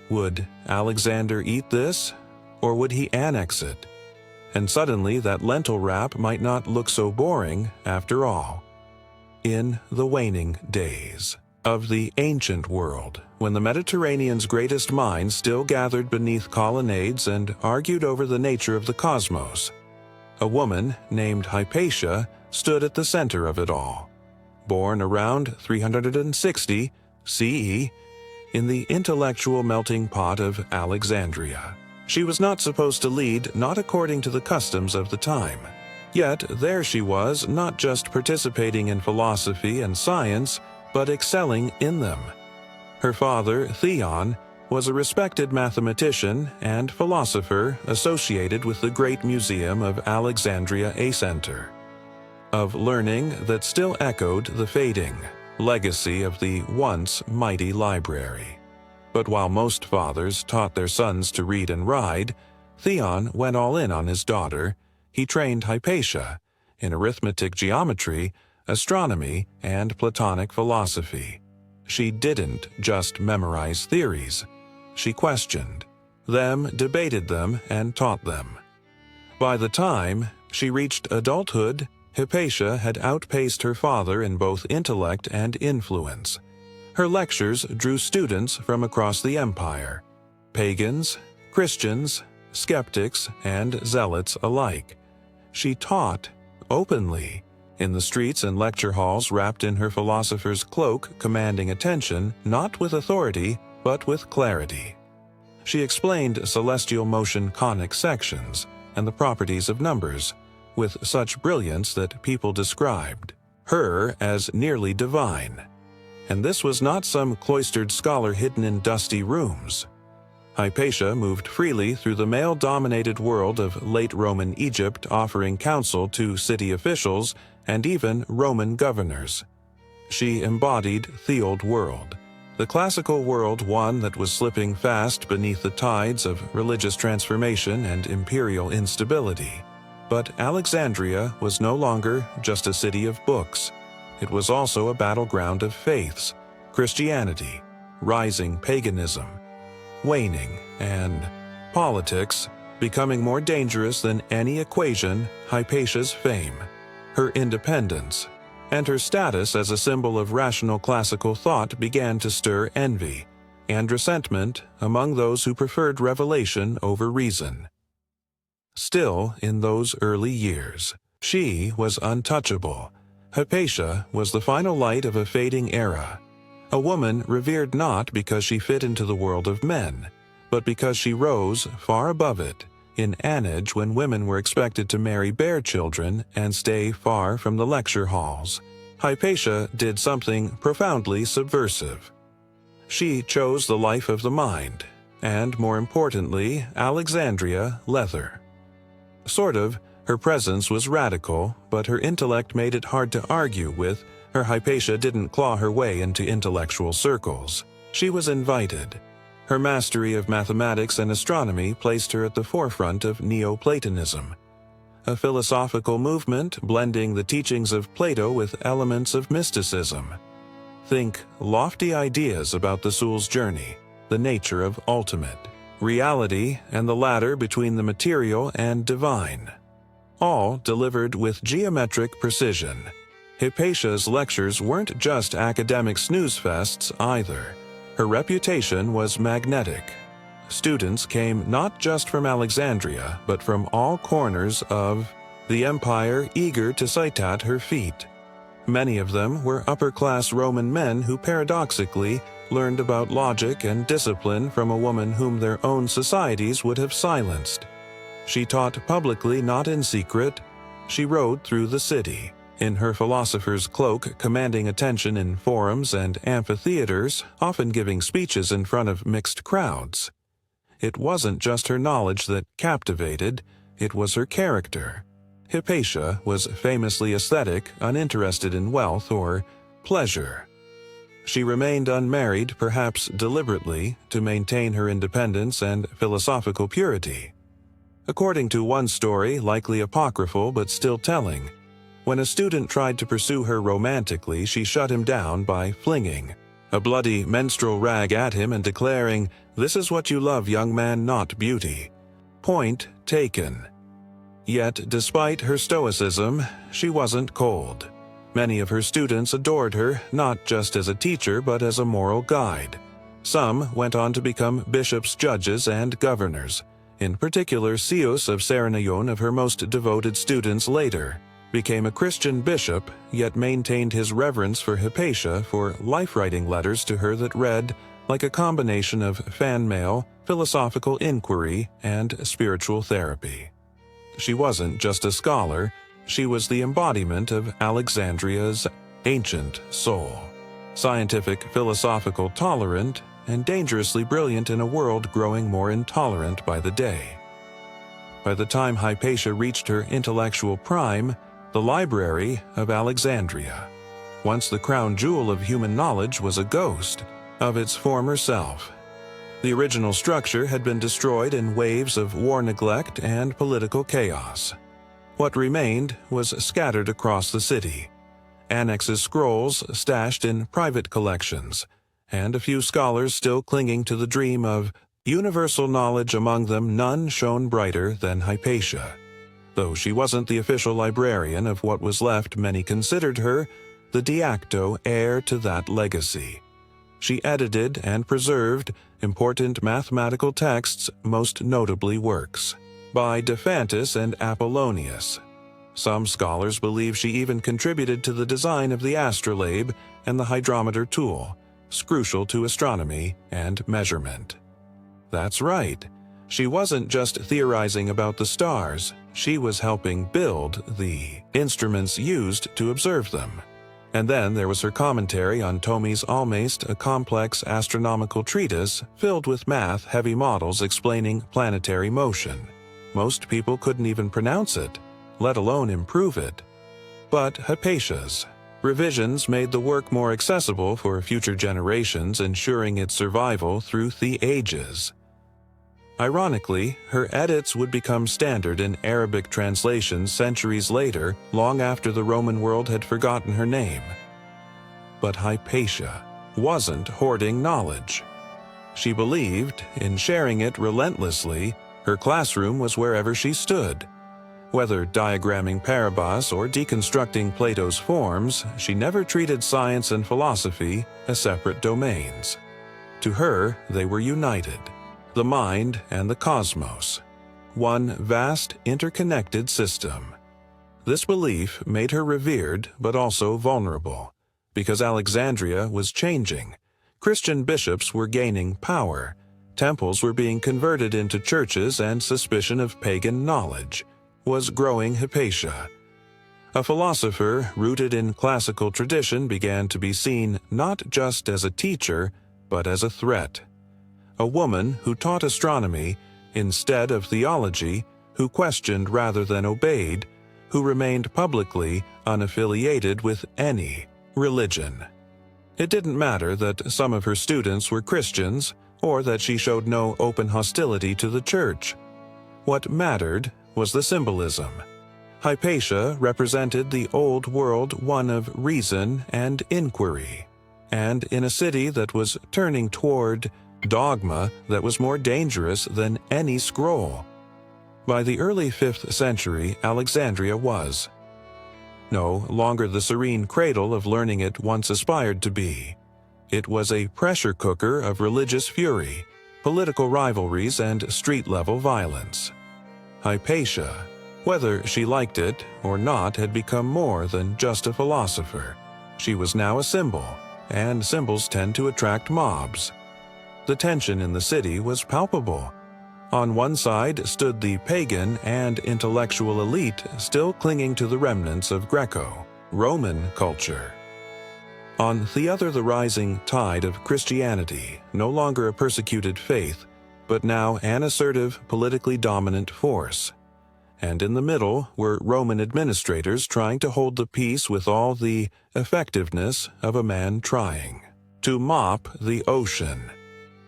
would Alexander eat this, or would he annex it? And suddenly that lentil wrap might not look so boring after all. In the waning days of the ancient world, when the Mediterranean's greatest minds still gathered beneath colonnades and argued over the nature of the cosmos, a woman named Hypatia stood at the center of it all. Born around 360 CE, in the intellectual melting pot of Alexandria. She was not supposed to lead, not according to the customs of the time. Yet there she was, not just participating in philosophy and science, but excelling in them. Her father, Theon, was a respected mathematician and philosopher associated with the great museum of Alexandria A Center, of learning that still echoed the fading legacy of the once mighty library. But while most fathers taught their sons to read and ride, Theon went all in on his daughter. He trained Hypatia in arithmetic, geometry, astronomy, and Platonic philosophy. She didn't just memorize theories. She questioned them, debated them, and taught them. By the time she reached adulthood, Hypatia had outpaced her father in both intellect and influence. Her lectures drew students from across the empire, pagans, Christians, skeptics, and zealots alike. She taught openly, in the streets and lecture halls wrapped in her philosopher's cloak, commanding attention, not with authority, but with clarity. She explained celestial motion conic sections and the properties of numbers, with such brilliance that people described her as nearly divine. And this was not some cloistered scholar hidden in dusty rooms. Hypatia moved freely through the male-dominated world of late Roman Egypt, offering counsel to city officials and even Roman governors. She embodied the old world, the classical world, one that was slipping fast beneath the tides of religious transformation and imperial instability. But Alexandria was no longer just a city of books. It was also a battleground of faiths, Christianity, rising paganism, waning, and politics becoming more dangerous than any equation. Hypatia's fame, her independence, and her status as a symbol of rational classical thought began to stir envy and resentment among those who preferred revelation over reason. Still, in those early years, she was untouchable. Hypatia was the final light of a fading era, a woman revered not because she fit into the world of men, but because she rose far above it, in an age when women were expected to marry bear children and stay far from the lecture halls. Hypatia did something profoundly subversive. She chose the life of the mind, and more importantly, Alexandria leather. Sort of, her presence was radical, but her intellect made it hard to argue with. Hypatia didn't claw her way into intellectual circles. She was invited. Her mastery of mathematics and astronomy placed her at the forefront of Neoplatonism, a philosophical movement blending the teachings of Plato with elements of mysticism. Think lofty ideas about the soul's journey, the nature of ultimate reality, and the ladder between the material and divine, all delivered with geometric precision. Hypatia's lectures weren't just academic snooze fests either. Her reputation was magnetic. Students came not just from Alexandria, but from all corners of the empire, eager to sit at her feet. Many of them were upper-class Roman men who paradoxically learned about logic and discipline from a woman whom their own societies would have silenced. She taught publicly, not in secret. She rode through the city, in her philosopher's cloak, commanding attention in forums and amphitheaters, often giving speeches in front of mixed crowds. It wasn't just her knowledge that captivated, it was her character. Hypatia was famously aesthetic, uninterested in wealth or pleasure. She remained unmarried, perhaps deliberately, to maintain her independence and philosophical purity. According to one story, likely apocryphal but still telling, when a student tried to pursue her romantically, she shut him down by flinging a bloody menstrual rag at him and declaring, "This is what you love, young man, not beauty." Point taken. Yet, despite her stoicism, she wasn't cold. Many of her students adored her, not just as a teacher but as a moral guide. Some went on to become bishops, judges, and governors. In particular, Ceos of Serenion, of her most devoted students later, became a Christian bishop, yet maintained his reverence for Hypatia for life-writing letters to her that read like a combination of fan mail, philosophical inquiry, and spiritual therapy. She wasn't just a scholar, she was the embodiment of Alexandria's ancient soul. Scientific, philosophical, tolerant, and dangerously brilliant in a world growing more intolerant by the day. By the time Hypatia reached her intellectual prime, the Library of Alexandria, once the crown jewel of human knowledge, was a ghost of its former self. The original structure had been destroyed in waves of war, neglect, and political chaos. What remained was scattered across the city. Annexes, scrolls stashed in private collections, and a few scholars still clinging to the dream of universal knowledge. Among them, none shone brighter than Hypatia. Though she wasn't the official librarian of what was left, many considered her the de facto heir to that legacy. She edited and preserved important mathematical texts, most notably works by Diphantus and Apollonius. Some scholars believe she even contributed to the design of the astrolabe and the hydrometer tool, crucial to astronomy and measurement. That's right. She wasn't just theorizing about the stars, she was helping build the instruments used to observe them. And then there was her commentary on Ptolemy's Almast, a complex astronomical treatise filled with math-heavy models explaining planetary motion. Most people couldn't even pronounce it, let alone improve it. But Hypatia's revisions made the work more accessible for future generations, ensuring its survival through the ages. Ironically, her edits would become standard in Arabic translations centuries later, long after the Roman world had forgotten her name. But Hypatia wasn't hoarding knowledge. She believed in sharing it relentlessly. Her classroom was wherever she stood. Whether diagramming Parabas or deconstructing Plato's forms, she never treated science and philosophy as separate domains. To her, they were united. The mind and the cosmos, one vast interconnected system. This belief made her revered but also vulnerable. Because Alexandria was changing, Christian bishops were gaining power, temples were being converted into churches, and suspicion of pagan knowledge was growing. Hypatia, a philosopher rooted in classical tradition, began to be seen not just as a teacher, but as a threat. A woman who taught astronomy instead of theology, who questioned rather than obeyed, who remained publicly unaffiliated with any religion. It didn't matter that some of her students were Christians, or that she showed no open hostility to the church. What mattered was the symbolism. Hypatia represented the old world, one of reason and inquiry, and in a city that was turning toward dogma that was more dangerous than any scroll. By the early 5th century, Alexandria was no longer the serene cradle of learning it once aspired to be. It was a pressure cooker of religious fury, political rivalries, and street-level violence. Hypatia, whether she liked it or not, had become more than just a philosopher. She was now a symbol, and symbols tend to attract mobs. The tension in the city was palpable. On one side stood the pagan and intellectual elite still clinging to the remnants of Greco-Roman culture. On the other, the rising tide of Christianity, no longer a persecuted faith, but now an assertive, politically dominant force. And in the middle were Roman administrators trying to hold the peace with all the effectiveness of a man trying to mop the ocean.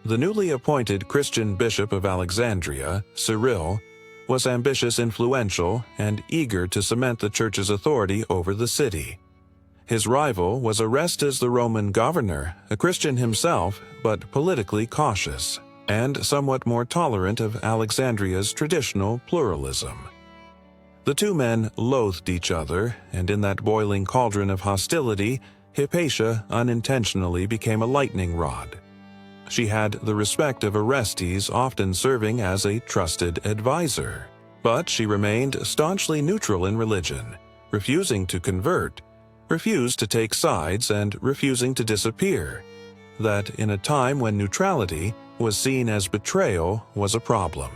The newly appointed Christian bishop of Alexandria, Cyril, was ambitious, influential, and eager to cement the church's authority over the city. His rival was Orestes, the Roman governor, a Christian himself, but politically cautious, and somewhat more tolerant of Alexandria's traditional pluralism. The two men loathed each other, and in that boiling cauldron of hostility, Hypatia unintentionally became a lightning rod. She had the respect of Orestes, often serving as a trusted advisor. But she remained staunchly neutral in religion, refusing to convert, refused to take sides, and refusing to disappear. That in a time when neutrality was seen as betrayal was a problem.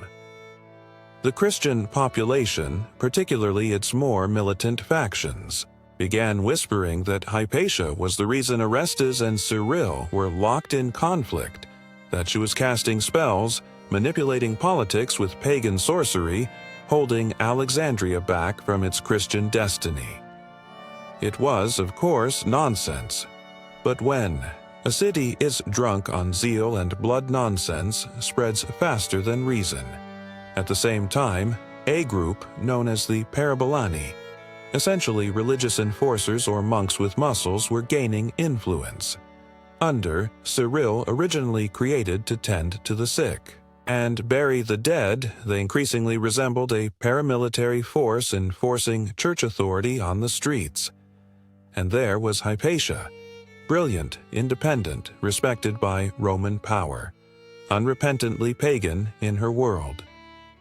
The Christian population, particularly its more militant factions, began whispering that Hypatia was the reason Orestes and Cyril were locked in conflict, that she was casting spells, manipulating politics with pagan sorcery, holding Alexandria back from its Christian destiny. It was, of course, nonsense. But when a city is drunk on zeal and blood, nonsense spreads faster than reason. At the same time, a group known as the Parabolani, essentially religious enforcers or monks with muscles, were gaining influence. Under Cyril, originally created to tend to the sick and bury the dead, they increasingly resembled a paramilitary force enforcing church authority on the streets. And there was Hypatia, brilliant, independent, respected by Roman power, unrepentantly pagan in her world.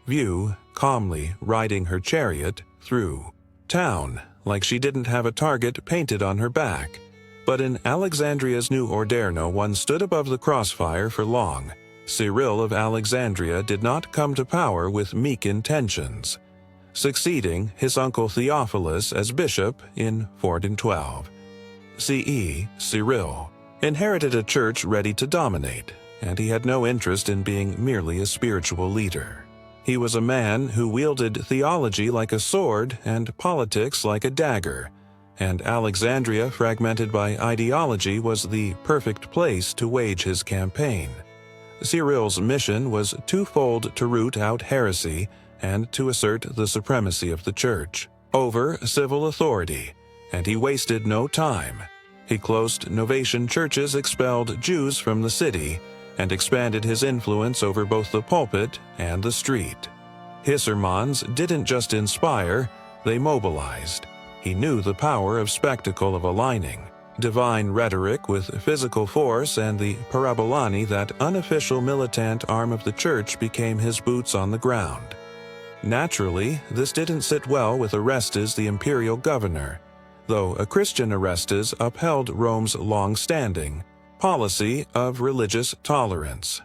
View calmly riding her chariot through town like she didn't have a target painted on her back. But in Alexandria's new Orderno, one stood above the crossfire for long. Cyril of Alexandria did not come to power with meek intentions, succeeding his uncle Theophilus as bishop in 412 CE. Cyril inherited a church ready to dominate, and he had no interest in being merely a spiritual leader. He was a man who wielded theology like a sword and politics like a dagger, and Alexandria, fragmented by ideology, was the perfect place to wage his campaign. Cyril's mission was twofold: to root out heresy and to assert the supremacy of the church over civil authority, and he wasted no time. He closed Novatian churches, expelled Jews from the city, and expanded his influence over both the pulpit and the street. His sermons didn't just inspire, they mobilized. He knew the power of spectacle, of aligning divine rhetoric with physical force, and the Parabolani, that unofficial militant arm of the church, became his boots on the ground. Naturally, this didn't sit well with Orestes, the imperial governor, though a Christian Orestes upheld Rome's long-standing policy of religious tolerance.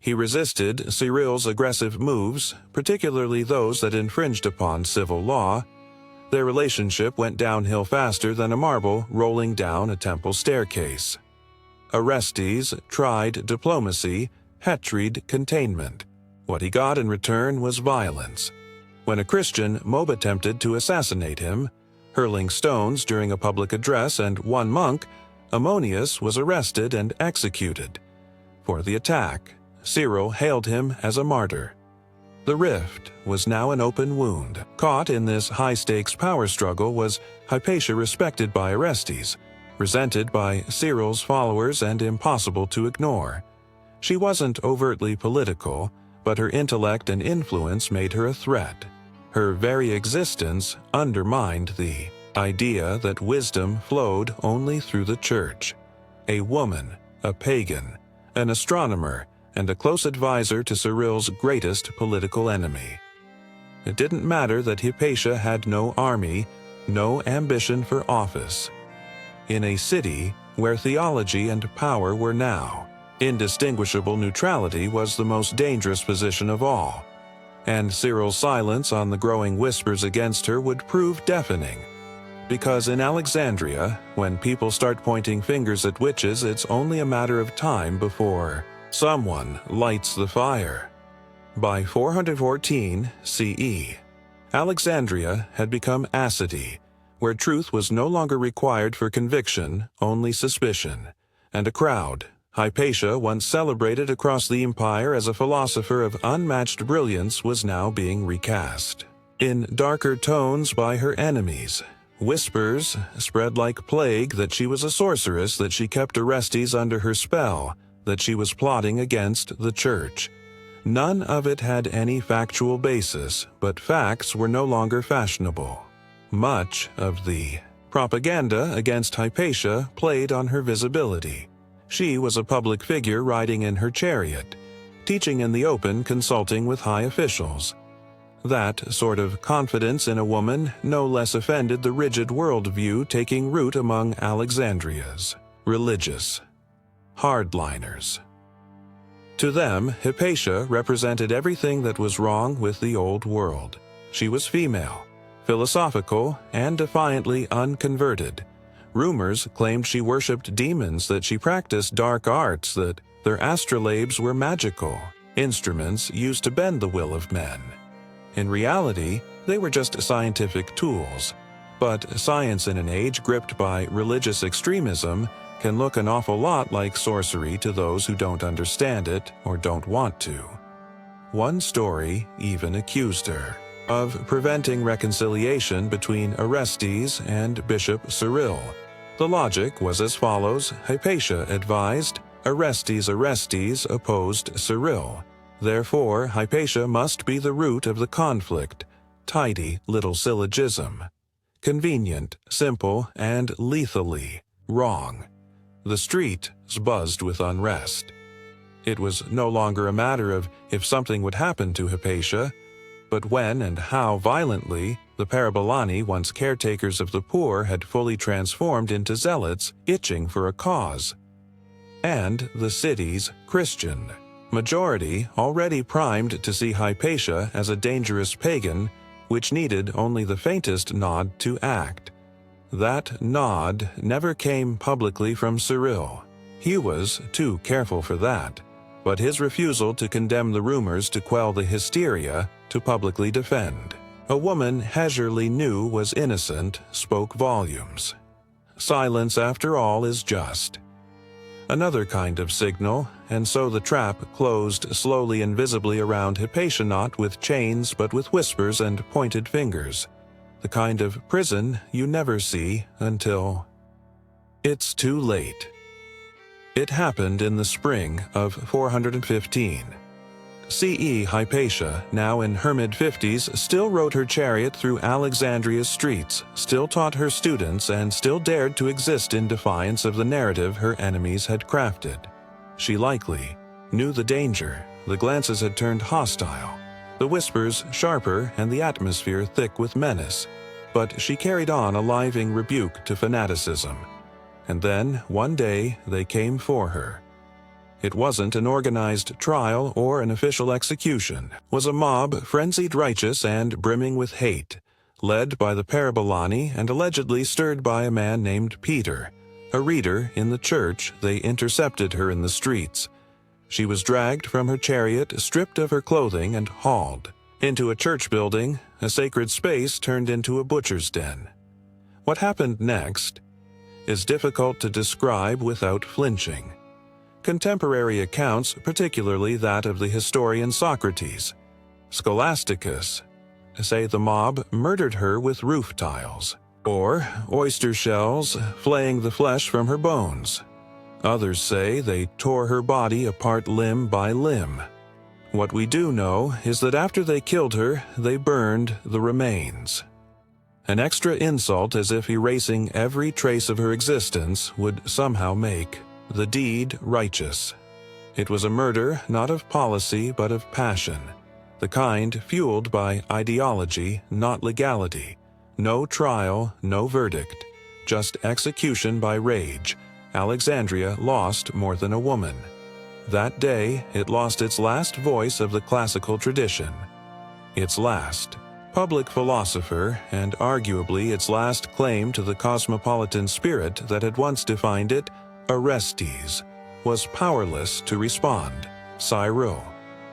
He resisted Cyril's aggressive moves, particularly those that infringed upon civil law. Their relationship went downhill faster than a marble rolling down a temple staircase. Orestes tried diplomacy, Hetried containment. What he got in return was violence. When a Christian mob attempted to assassinate him, hurling stones during a public address, and one monk, Ammonius, was arrested and executed. for the attack. Cyril hailed him as a martyr. The rift was now an open wound. Caught in this high-stakes power struggle was Hypatia, respected by Orestes, resented by Cyril's followers, and impossible to ignore. She wasn't overtly political, but her intellect and influence made her a threat. Her very existence undermined the idea that wisdom flowed only through the church. A woman, a pagan, an astronomer, and a close advisor to Cyril's greatest political enemy. It didn't matter that Hypatia had no army, no ambition for office. In a city where theology and power were now, indistinguishable neutrality was the most dangerous position of all, and Cyril's silence on the growing whispers against her would prove deafening. Because in Alexandria, when people start pointing fingers at witches, it's only a matter of time before someone lights the fire. By 414 CE, Alexandria had become Acity, where truth was no longer required for conviction, only suspicion, and a crowd, Hypatia, once celebrated across the empire as a philosopher of unmatched brilliance, was now being recast. In darker tones by her enemies, whispers spread like plague that she was a sorceress, that she kept Orestes under her spell, that she was plotting against the church. None of it had any factual basis, but facts were no longer fashionable. Much of the propaganda against Hypatia played on her visibility. She was a public figure riding in her chariot, teaching in the open, consulting with high officials. That sort of confidence in a woman no less offended the rigid worldview taking root among Alexandria's religious hardliners. To them, Hypatia represented everything that was wrong with the old world. She was female, philosophical, and defiantly unconverted. Rumors claimed she worshipped demons, that she practiced dark arts, that their astrolabes were magical, instruments used to bend the will of men. In reality, they were just scientific tools. But science in an age gripped by religious extremism can look an awful lot like sorcery to those who don't understand it or don't want to. One story even accused her of preventing reconciliation between Orestes and Bishop Cyril. The logic was as follows: Hypatia advised, Orestes opposed Cyril. Therefore, Hypatia must be the root of the conflict. Tidy little syllogism. Convenient, simple, and lethally wrong. The streets buzzed with unrest. It was no longer a matter of if something would happen to Hypatia, but when and how violently the Parabolani, once caretakers of the poor, had fully transformed into zealots itching for a cause. And the city's Christian majority, already primed to see Hypatia as a dangerous pagan, which needed only the faintest nod to act. That nod never came publicly from Cyril. He was too careful for that, but his refusal to condemn the rumors, to quell the hysteria, to publicly defend a woman Hezierly knew was innocent, spoke volumes. Silence, after all, is just. Another kind of signal, and so the trap closed slowly and visibly around Hypatia, not with chains but with whispers and pointed fingers. The kind of prison you never see until it's too late. It happened in the spring of 415. CE Hypatia, now in her mid-50s, still rode her chariot through Alexandria's streets, still taught her students, and still dared to exist in defiance of the narrative her enemies had crafted. She likely knew the danger. The glances had turned hostile, the whispers sharper, and the atmosphere thick with menace. But she carried on a living rebuke to fanaticism. And then, one day, they came for her. It wasn't an organized trial or an official execution. It was a mob, frenzied, righteous, and brimming with hate, led by the Parabolani and allegedly stirred by a man named Peter, a reader in the church. They intercepted her in the streets. She was dragged from her chariot, stripped of her clothing, and hauled into a church building, a sacred space turned into a butcher's den. What happened next is difficult to describe without flinching. Contemporary accounts, particularly that of the historian Socrates, Scholasticus, say the mob murdered her with roof tiles, or oyster shells flaying the flesh from her bones. Others say they tore her body apart limb by limb. What we do know is that after they killed her, they burned the remains. An extra insult, as if erasing every trace of her existence would somehow make the deed righteous. It was a murder not of policy but of passion, the kind fueled by ideology, not legality. No trial, no verdict, just execution by rage. Alexandria lost more than a woman. That day, it lost its last voice of the classical tradition, its last public philosopher, and arguably its last claim to the cosmopolitan spirit that had once defined it, Orestes, was powerless to respond. Cyril.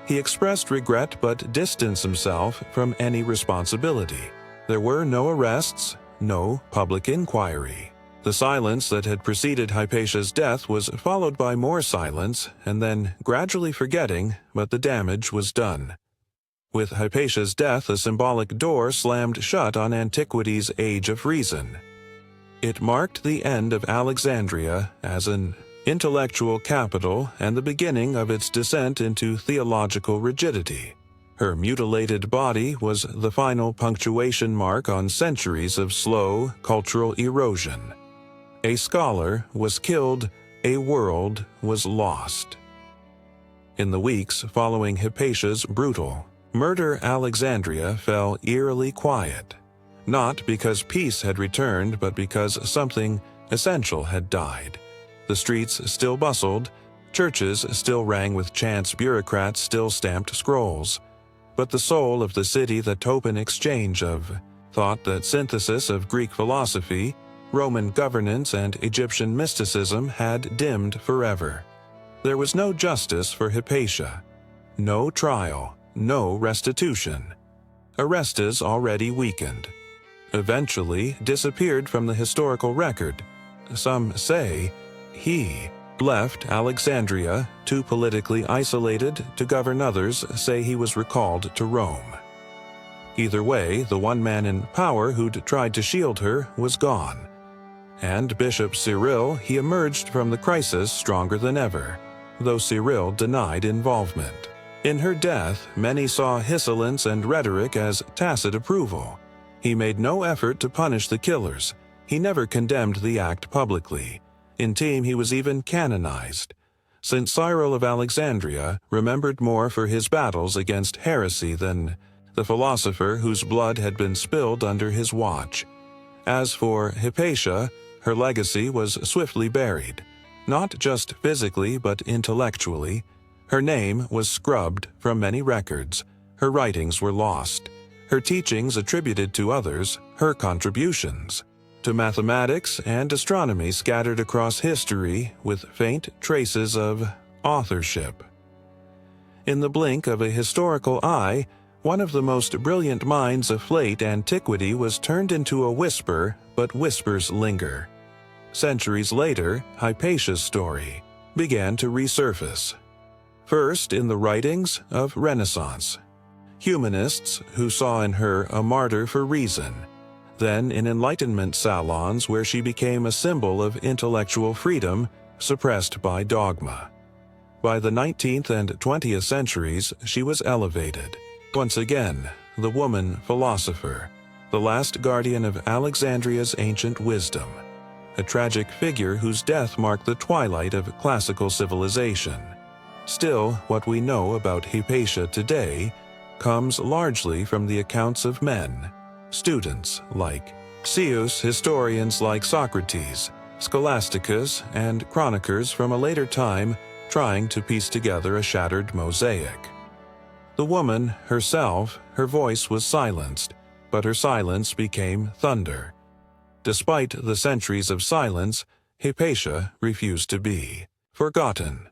He expressed regret but distanced himself from any responsibility. There were no arrests, no public inquiry. The silence that had preceded Hypatia's death was followed by more silence, and then gradually forgetting, but the damage was done. With Hypatia's death, a symbolic door slammed shut on antiquity's age of reason. It marked the end of Alexandria as an intellectual capital and the beginning of its descent into theological rigidity. Her mutilated body was the final punctuation mark on centuries of slow cultural erosion. A scholar was killed, a world was lost. In the weeks following Hypatia's brutal murder, Alexandria fell eerily quiet, not because peace had returned, but because something essential had died. The streets still bustled, churches still rang with chants, bureaucrats still stamped scrolls. But the soul of the city, that open exchange of thought, that synthesis of Greek philosophy, Roman governance, and Egyptian mysticism had dimmed forever. There was no justice for Hypatia, no trial, no restitution. Orestes, already weakened, eventually disappeared from the historical record. Some say he left Alexandria, too politically isolated to govern. Others say he was recalled to Rome. Either way, the one man in power who'd tried to shield her was gone. And Bishop Cyril, he emerged from the crisis stronger than ever, though Cyril denied involvement. In her death, many saw hissolence and rhetoric as tacit approval. He made no effort to punish the killers. He never condemned the act publicly. In time, he was even canonized. St. Cyril of Alexandria remembered more for his battles against heresy than the philosopher whose blood had been spilled under his watch. As for Hypatia, her legacy was swiftly buried, not just physically but intellectually. Her name was scrubbed from many records. Her writings were lost. Her teachings attributed to others, her contributions to mathematics and astronomy scattered across history with faint traces of authorship. In the blink of a historical eye, one of the most brilliant minds of late antiquity was turned into a whisper, but whispers linger. Centuries later, Hypatia's story began to resurface. First in the writings of Renaissance humanists who saw in her a martyr for reason, then in Enlightenment salons where she became a symbol of intellectual freedom suppressed by dogma. By the 19th and 20th centuries, she was elevated. Once again, the woman philosopher, the last guardian of Alexandria's ancient wisdom, a tragic figure whose death marked the twilight of classical civilization. Still, what we know about Hypatia today comes largely from the accounts of men, students like Zeus, historians like Socrates, Scholasticus, and chroniclers from a later time trying to piece together a shattered mosaic. The woman herself, her voice was silenced, but her silence became thunder. Despite the centuries of silence, Hypatia refused to be forgotten.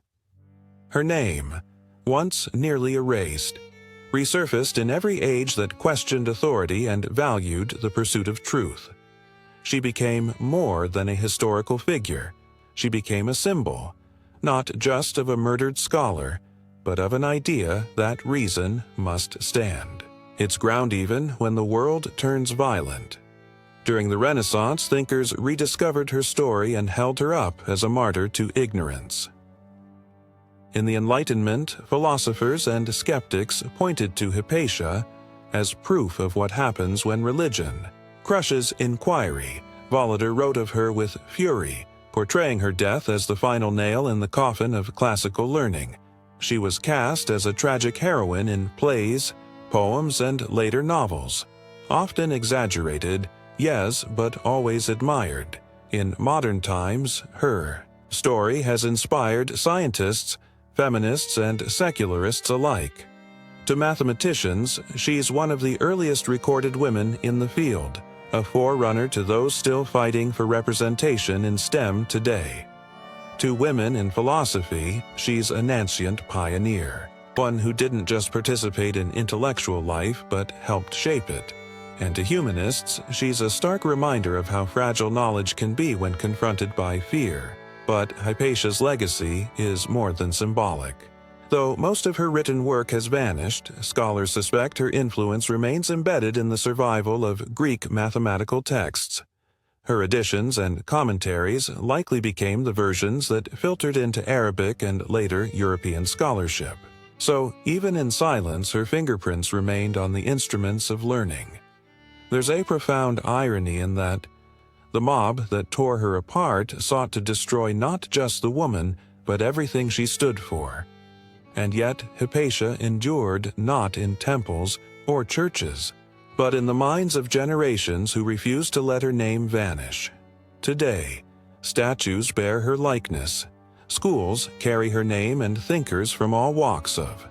Her name, once nearly erased, resurfaced in every age that questioned authority and valued the pursuit of truth. She became more than a historical figure. She became a symbol, not just of a murdered scholar, but of an idea that reason must stand. Its ground even when the world turns violent. During the Renaissance, thinkers rediscovered her story and held her up as a martyr to ignorance. In the Enlightenment, philosophers and skeptics pointed to Hypatia as proof of what happens when religion crushes inquiry. Volater wrote of her with fury, portraying her death as the final nail in the coffin of classical learning. She was cast as a tragic heroine in plays, poems, and later novels. Often exaggerated, yes, but always admired. In modern times, her story has inspired scientists, feminists, and secularists alike. To mathematicians, she's one of the earliest recorded women in the field, a forerunner to those still fighting for representation in STEM today. To women in philosophy, she's a nascent pioneer, one who didn't just participate in intellectual life but helped shape it. And to humanists, she's a stark reminder of how fragile knowledge can be when confronted by fear. But Hypatia's legacy is more than symbolic. Though most of her written work has vanished, scholars suspect her influence remains embedded in the survival of Greek mathematical texts. Her editions and commentaries likely became the versions that filtered into Arabic and later European scholarship. So, even in silence, her fingerprints remained on the instruments of learning. There's a profound irony in that the mob that tore her apart sought to destroy not just the woman, but everything she stood for. And yet, Hypatia endured not in temples or churches, but in the minds of generations who refused to let her name vanish. Today, statues bear her likeness. Schools carry her name, and thinkers from all walks of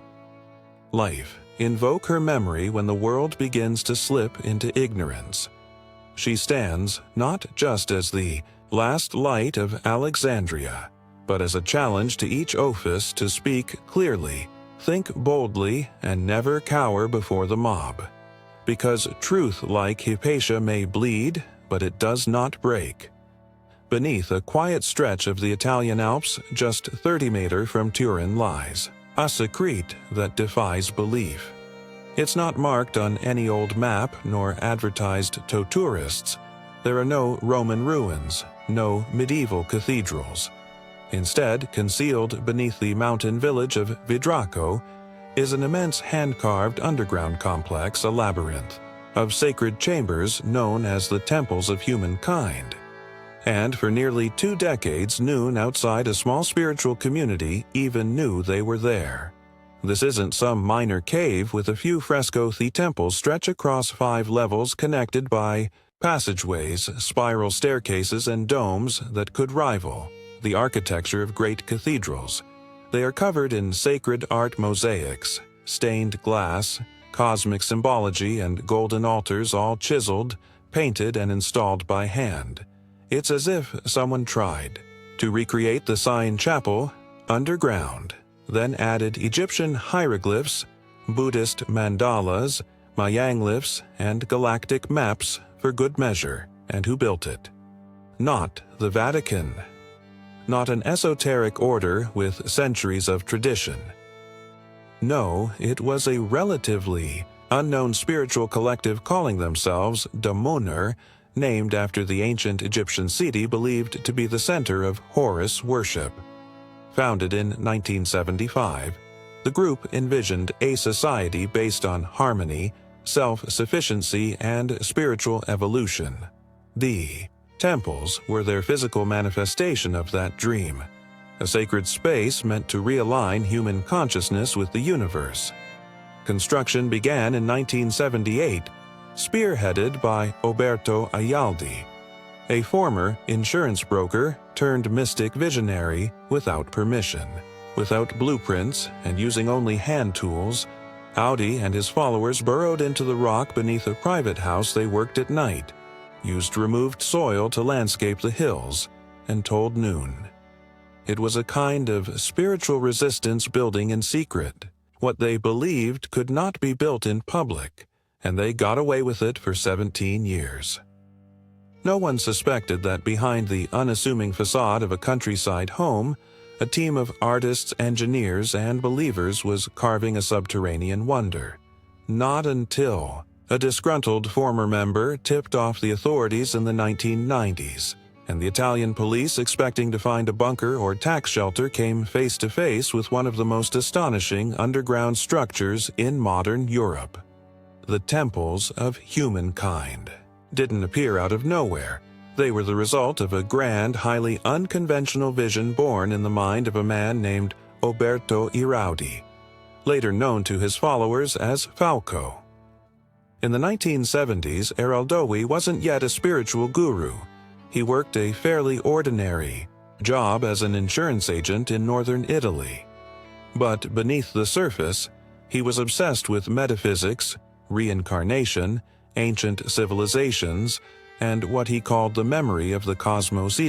life invoke her memory when the world begins to slip into ignorance. She stands not just as the last light of Alexandria, but as a challenge to each ophis to speak clearly, think boldly, and never cower before the mob. Because truth like Hypatia may bleed, but it does not break. Beneath a quiet stretch of the Italian Alps, just 30 meters from Turin, lies a secret that defies belief. It's not marked on any old map nor advertised to tourists. There are no Roman ruins, no medieval cathedrals. Instead, concealed beneath the mountain village of Vidraco is an immense hand-carved underground complex, a labyrinth, of sacred chambers known as the temples of humankind. And for nearly 2 decades, noon outside a small spiritual community even knew they were there. This isn't some minor cave with a few fresco temples stretch across 5 levels connected by passageways, spiral staircases, and domes that could rival the architecture of great cathedrals. They are covered in sacred art mosaics, stained glass, cosmic symbology, and golden altars all chiseled, painted, and installed by hand. It's as if someone tried to recreate the Sion Chapel underground, then added Egyptian hieroglyphs, Buddhist mandalas, Mayanglifs, and galactic maps for good measure. And who built it? Not the Vatican. Not an esoteric order with centuries of tradition. No, it was a relatively unknown spiritual collective calling themselves Damoner, named after the ancient Egyptian city believed to be the center of Horus worship. Founded in 1975, the group envisioned a society based on harmony, self-sufficiency, and spiritual evolution. The temples were their physical manifestation of that dream, a sacred space meant to realign human consciousness with the universe. Construction began in 1978, spearheaded by Oberto Ayaldi, a former insurance broker turned mystic visionary without permission. Without blueprints and using only hand tools, Audi and his followers burrowed into the rock beneath a private house they worked at night, used removed soil to landscape the hills, and told noon. It was a kind of spiritual resistance building in secret. What they believed could not be built in public, and they got away with it for 17 years. No one suspected that behind the unassuming facade of a countryside home, a team of artists, engineers, and believers was carving a subterranean wonder. Not until a disgruntled former member tipped off the authorities in the 1990s, and the Italian police, expecting to find a bunker or tax shelter, came face to face with one of the most astonishing underground structures in modern Europe. The temples of humankind didn't appear out of nowhere. They were the result of a grand, highly unconventional vision born in the mind of a man named Oberto Iraudi, later known to his followers as Falco. In the 1970s, Iraudi wasn't yet a spiritual guru. He worked a fairly ordinary job as an insurance agent in northern Italy. But beneath the surface, he was obsessed with metaphysics, reincarnation, ancient civilizations, and what he called the memory of the cosmos.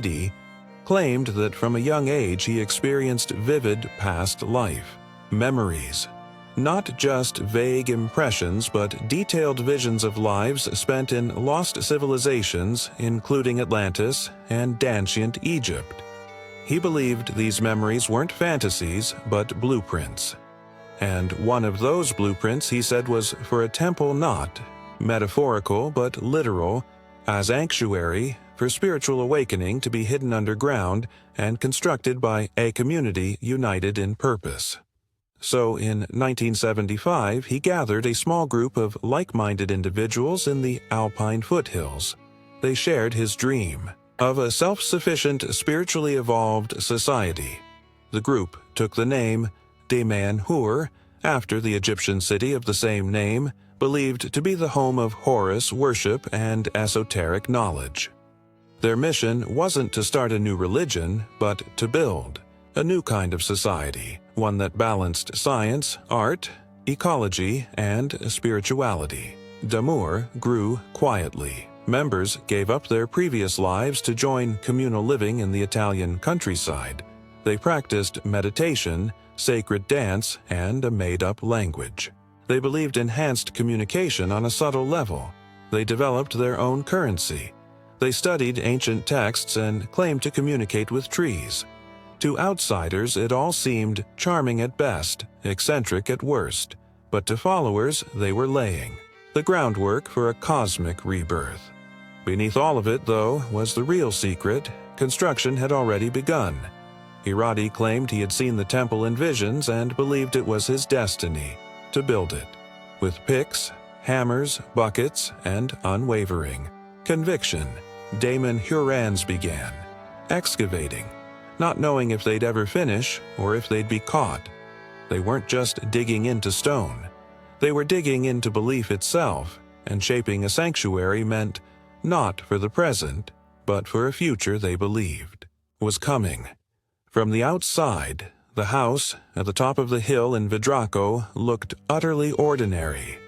Claimed that from a young age he experienced vivid past life memories. Not just vague impressions, but detailed visions of lives spent in lost civilizations, including Atlantis and ancient Egypt. He believed these memories weren't fantasies, but blueprints. And one of those blueprints, he said, was for a temple not metaphorical but literal, as sanctuary for spiritual awakening to be hidden underground and constructed by a community united in purpose. So in 1975, he gathered a small group of like-minded individuals in the Alpine foothills. They shared his dream of a self-sufficient, spiritually evolved society. The group took the name Damanhur, after the Egyptian city of the same name, believed to be the home of Horus worship and esoteric knowledge. Their mission wasn't to start a new religion, but to build a new kind of society, one that balanced science, art, ecology, and spirituality. Damur grew quietly. Members gave up their previous lives to join communal living in the Italian countryside. They practiced meditation, sacred dance, and a made-up language. They believed enhanced communication on a subtle level. They developed their own currency. They studied ancient texts and claimed to communicate with trees. To outsiders, it all seemed charming at best, eccentric at worst. But to followers, they were laying the groundwork for a cosmic rebirth. Beneath all of it, though, was the real secret. Construction had already begun. Iraudi claimed he had seen the temple in visions and believed it was his destiny to build it, with picks, hammers, buckets, and unwavering conviction. Damanhurans began excavating, not knowing if they'd ever finish or if they'd be caught. They weren't just digging into stone. They were digging into belief itself, and shaping a sanctuary meant not for the present, but for a future they believed was coming. From the outside, the house at the top of the hill in Vidraco looked utterly ordinary,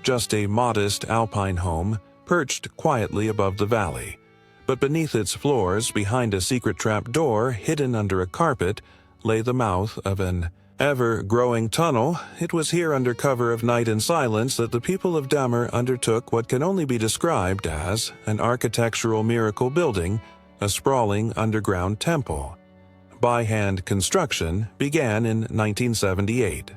just a modest alpine home perched quietly above the valley. But beneath its floors, behind a secret trap door hidden under a carpet, lay the mouth of an ever-growing tunnel. It was here, under cover of night and silence, that the people of Damar undertook what can only be described as an architectural miracle building, a sprawling underground temple. By-hand construction began in 1978.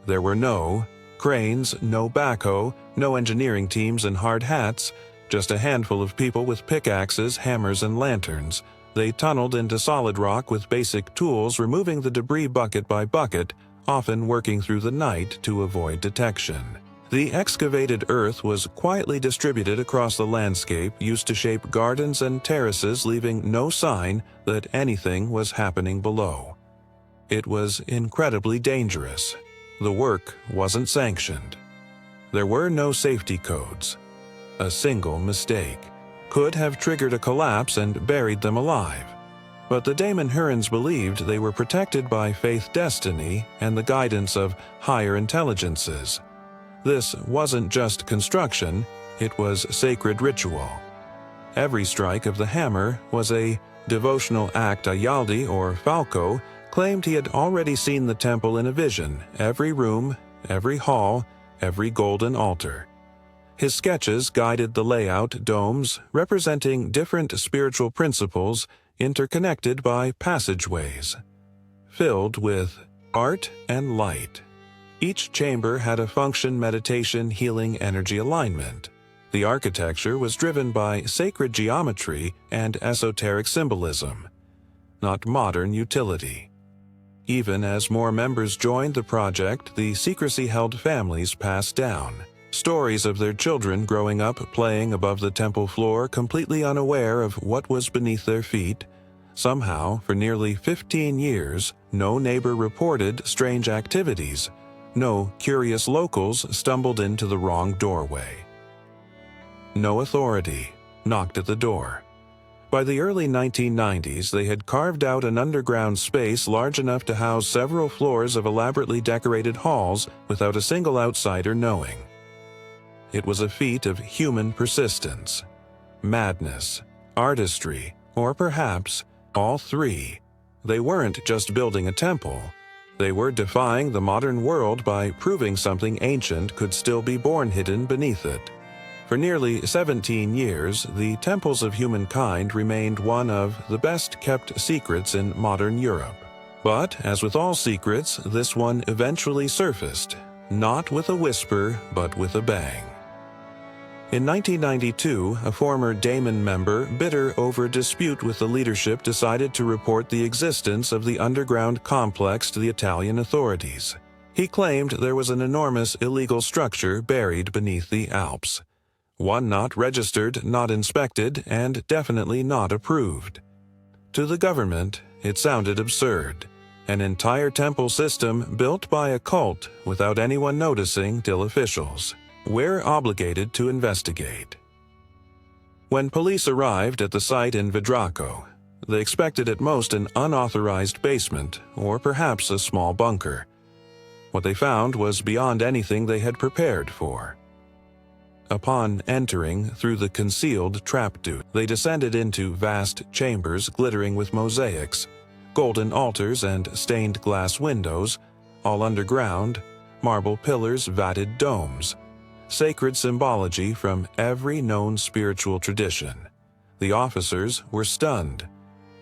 There were no cranes, no backhoe, no engineering teams in hard hats, just a handful of people with pickaxes, hammers, and lanterns. They tunneled into solid rock with basic tools, removing the debris bucket by bucket, often working through the night to avoid detection. The excavated earth was quietly distributed across the landscape, used to shape gardens and terraces, leaving no sign that anything was happening below. It was incredibly dangerous. The work wasn't sanctioned. There were no safety codes. A single mistake could have triggered a collapse and buried them alive. But the Damanhurans believed they were protected by faith destiny and the guidance of higher intelligences. This wasn't just construction, it was sacred ritual. Every strike of the hammer was a devotional act. Iraudi, or Falco, claimed he had already seen the temple in a vision, every room, every hall, every golden altar. His sketches guided the layout, domes representing different spiritual principles interconnected by passageways. filled with art and light. Each chamber had a function, meditation, healing, energy alignment. The architecture was driven by sacred geometry and esoteric symbolism, not modern utility. Even as more members joined the project, the secrecy-held families passed down. Stories of their children growing up playing above the temple floor, completely unaware of what was beneath their feet. Somehow, for nearly 15 years, no neighbor reported strange activities. No curious locals stumbled into the wrong doorway. No authority knocked at the door. By the early 1990s, they had carved out an underground space large enough to house several floors of elaborately decorated halls without a single outsider knowing. It was a feat of human persistence, madness, artistry, or perhaps all three. They weren't just building a temple. They were defying the modern world by proving something ancient could still be born hidden beneath it. For nearly 17 years, the temples of humankind remained one of the best-kept secrets in modern Europe. But, as with all secrets, this one eventually surfaced, not with a whisper, but with a bang. In 1992, a former Daemon member, bitter over a dispute with the leadership, decided to report the existence of the underground complex to the Italian authorities. He claimed there was an enormous illegal structure buried beneath the Alps. One not registered, not inspected, and definitely not approved. To the government, it sounded absurd. An entire temple system built by a cult without anyone noticing till officials. We're obligated to investigate. When police arrived at the site in Vidraco, they expected at most an unauthorized basement or perhaps a small bunker. What they found was beyond anything they had prepared for. Upon entering through the concealed trapdoor, they descended into vast chambers glittering with mosaics, golden altars and stained glass windows, all underground, marble pillars, vatted domes. Sacred symbology from every known spiritual tradition. The officers were stunned.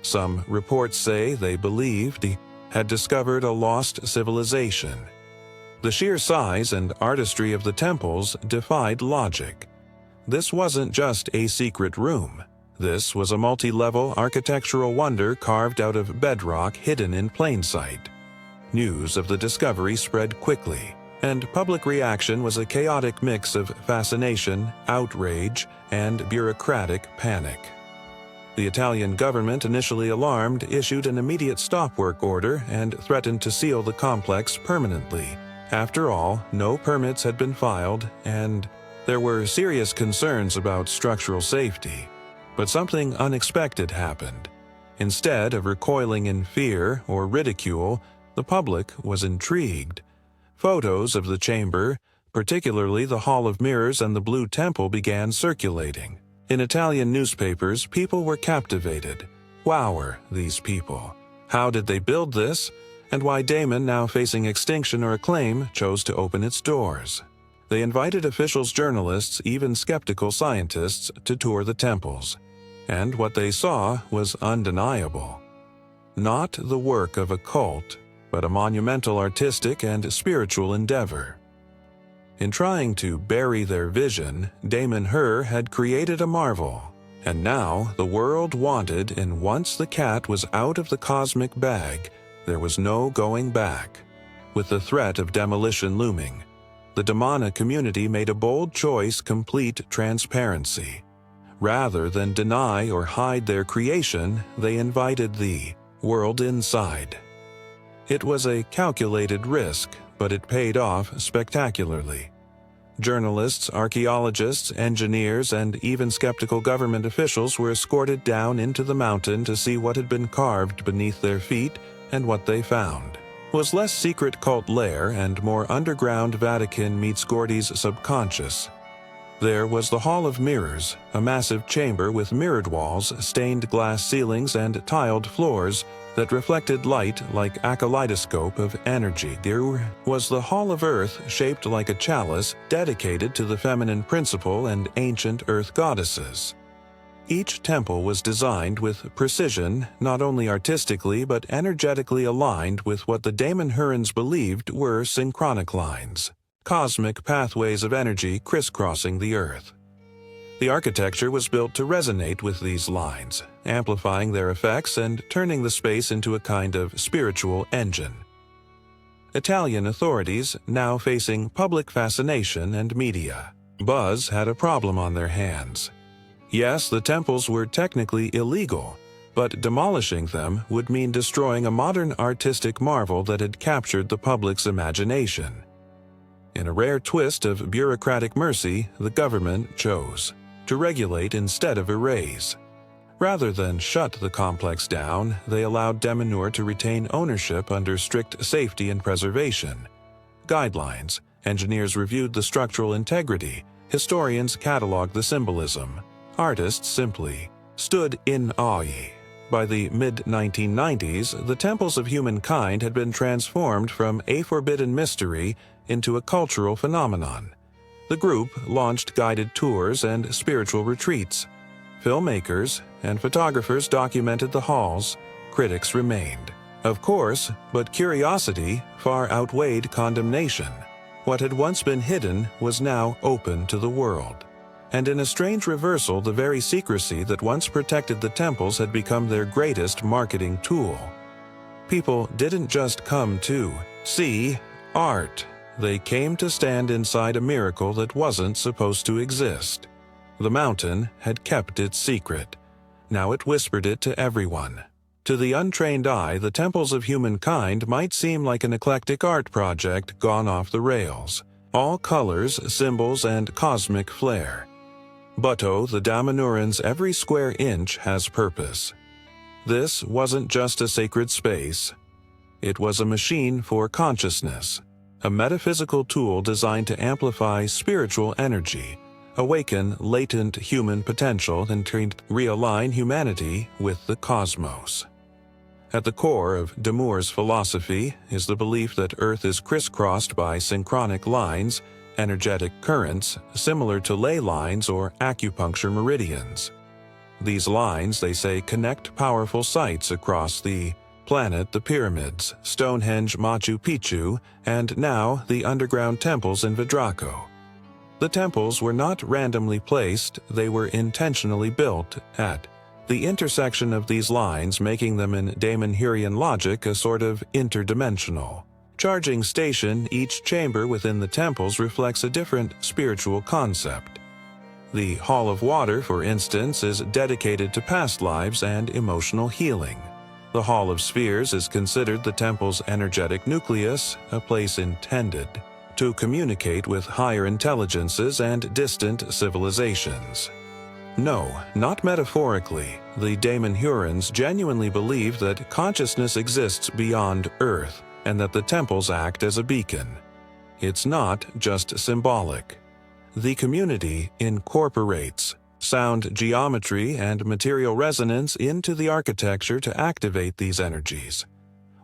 Some reports say they believed they had discovered a lost civilization. The sheer size and artistry of the temples defied logic. This wasn't just a secret room. This was a multi-level architectural wonder carved out of bedrock hidden in plain sight. News of the discovery spread quickly, and public reaction was a chaotic mix of fascination, outrage, and bureaucratic panic. The Italian government, initially alarmed, issued an immediate stop work order and threatened to seal the complex permanently. After all, no permits had been filed, and there were serious concerns about structural safety. But something unexpected happened. Instead of recoiling in fear or ridicule, the public was intrigued. Photos of the chamber, particularly the Hall of Mirrors and the Blue Temple, began circulating. In Italian newspapers, people were captivated. Wow, are these people? How did they build this? And why Daemon, now facing extinction or acclaim, chose to open its doors. They invited officials, journalists, even skeptical scientists to tour the temples. And what they saw was undeniable. Not the work of a cult, but a monumental artistic and spiritual endeavor. In trying to bury their vision, Daemon had created a marvel. And now the world wanted, and once the cat was out of the cosmic bag, there was no going back. With the threat of demolition looming, the Damana community made a bold choice: complete transparency. Rather than deny or hide their creation, they invited the world inside. It was a calculated risk, but it paid off spectacularly. Journalists, archaeologists, engineers, and even skeptical government officials were escorted down into the mountain to see what had been carved beneath their feet, and what they found was less secret cult lair and more underground Vatican meets Gordy's subconscious. There was the Hall of Mirrors, a massive chamber with mirrored walls, stained glass ceilings, and tiled floors that reflected light like a kaleidoscope of energy. There was the Hall of Earth, shaped like a chalice, dedicated to the feminine principle and ancient earth goddesses. Each temple was designed with precision, not only artistically but energetically aligned with what the Daemonhurans believed were synchronic lines, cosmic pathways of energy crisscrossing the earth. The architecture was built to resonate with these lines, amplifying their effects and turning the space into a kind of spiritual engine. Italian authorities now facing public fascination and media buzz had a problem on their hands. Yes, the temples were technically illegal, but demolishing them would mean destroying a modern artistic marvel that had captured the public's imagination. In a rare twist of bureaucratic mercy, the government chose to regulate instead of erase. Rather than shut the complex down, they allowed Daemonur to retain ownership under strict safety and preservation guidelines. Engineers reviewed the structural integrity, historians cataloged the symbolism, artists simply stood in awe. By the mid-1990s, the temples of humankind had been transformed from a forbidden mystery into a cultural phenomenon. The group launched guided tours and spiritual retreats. Filmmakers and photographers documented the halls. Critics remained, of course, but curiosity far outweighed condemnation. What had once been hidden was now open to the world. And in a strange reversal, the very secrecy that once protected the temples had become their greatest marketing tool. People didn't just come to see art. They came to stand inside a miracle that wasn't supposed to exist. The mountain had kept its secret. Now it whispered it to everyone. To the untrained eye, the temples of humankind might seem like an eclectic art project gone off the rails. All colors, symbols, and cosmic flair. But the Daemonurans' every square inch has purpose. This wasn't just a sacred space. It was a machine for consciousness, a metaphysical tool designed to amplify spiritual energy, awaken latent human potential, and realign humanity with the cosmos. At the core of Daemonur's philosophy is the belief that Earth is crisscrossed by synchronic lines, energetic currents similar to ley lines or acupuncture meridians. These lines, they say, connect powerful sites across the planet: the pyramids, Stonehenge, Machu Picchu, and now the underground temples in Vidraco. The temples were not randomly placed, they were intentionally built at the intersection of these lines, making them in Daemonhurian logic a sort of interdimensional charging station. Each chamber within the temples reflects a different spiritual concept. The Hall of Water, for instance, is dedicated to past lives and emotional healing. The Hall of Spheres is considered the temple's energetic nucleus, a place intended to communicate with higher intelligences and distant civilizations. No, not metaphorically. The Daemonhurans genuinely believe that consciousness exists beyond Earth, and that the temples act as a beacon. It's not just symbolic. The community incorporates sound geometry and material resonance into the architecture to activate these energies.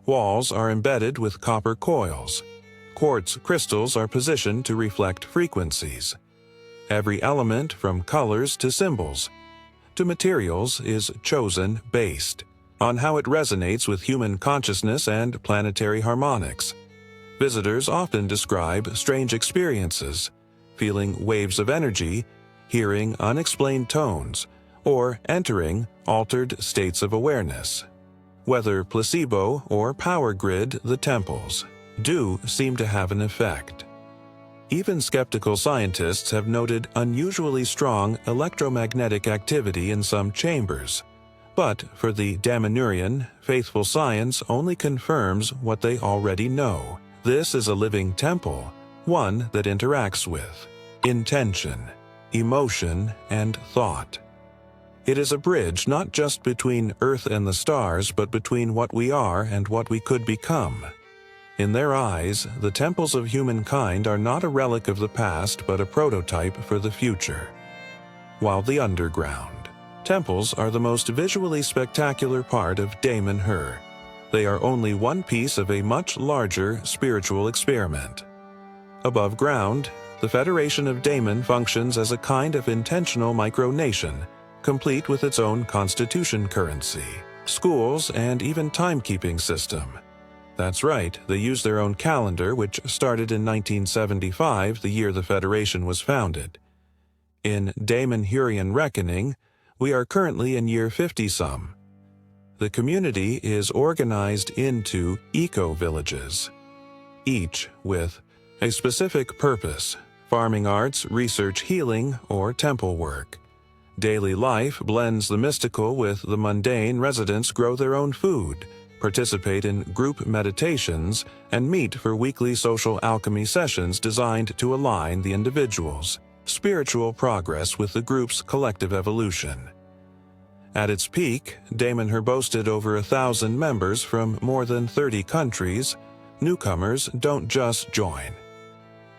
Walls are embedded with copper coils. Quartz crystals are positioned to reflect frequencies. Every element, from colors to symbols to materials, is chosen based on how it resonates with human consciousness and planetary harmonics. Visitors often describe strange experiences, feeling waves of energy, hearing unexplained tones, or entering altered states of awareness. Whether placebo or power grid, the temples do seem to have an effect. Even skeptical scientists have noted unusually strong electromagnetic activity in some chambers. But for the Daemonurian, faithful science only confirms what they already know. This is a living temple, one that interacts with intention, emotion, and thought. It is a bridge not just between Earth and the stars, but between what we are and what we could become. In their eyes, the temples of humankind are not a relic of the past, but a prototype for the future. While the underground temples are the most visually spectacular part of Daemonhur. They are only one piece of a much larger spiritual experiment. Above ground, the Federation of Daemon functions as a kind of intentional micronation, complete with its own constitution currency, schools, and even timekeeping system. That's right, they use their own calendar, which started in 1975, the year the Federation was founded. In Damon-Hurrian reckoning, we are currently in year 50-some. The community is organized into eco-villages, each with a specific purpose: farming arts, research, healing, or temple work. Daily life blends the mystical with the mundane. Residents grow their own food, participate in group meditations, and meet for weekly social alchemy sessions designed to align the individual's spiritual progress with the group's collective evolution. At its peak, Damon boasted over 1,000 members from more than 30 countries. Newcomers don't just join.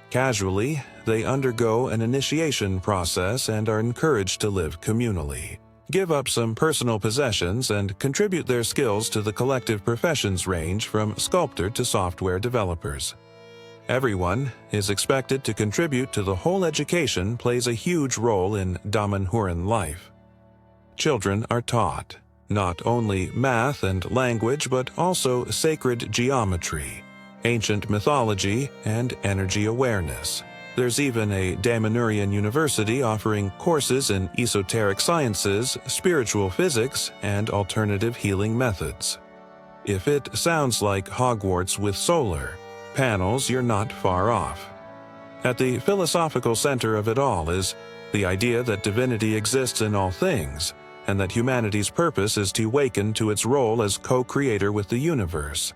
Casually, they undergo an initiation process and are encouraged to live communally, give up some personal possessions, and contribute their skills to the collective professions range from sculptor to software developers. Everyone is expected to contribute to the whole. Education plays a huge role in Damanhuran life. Children are taught not only math and language, but also sacred geometry, ancient mythology, and energy awareness. There's even a Damanurian university offering courses in esoteric sciences, spiritual physics, and alternative healing methods. If it sounds like Hogwarts with solar panels, you're not far off. At the philosophical center of it all is the idea that divinity exists in all things, and that humanity's purpose is to awaken to its role as co-creator with the universe.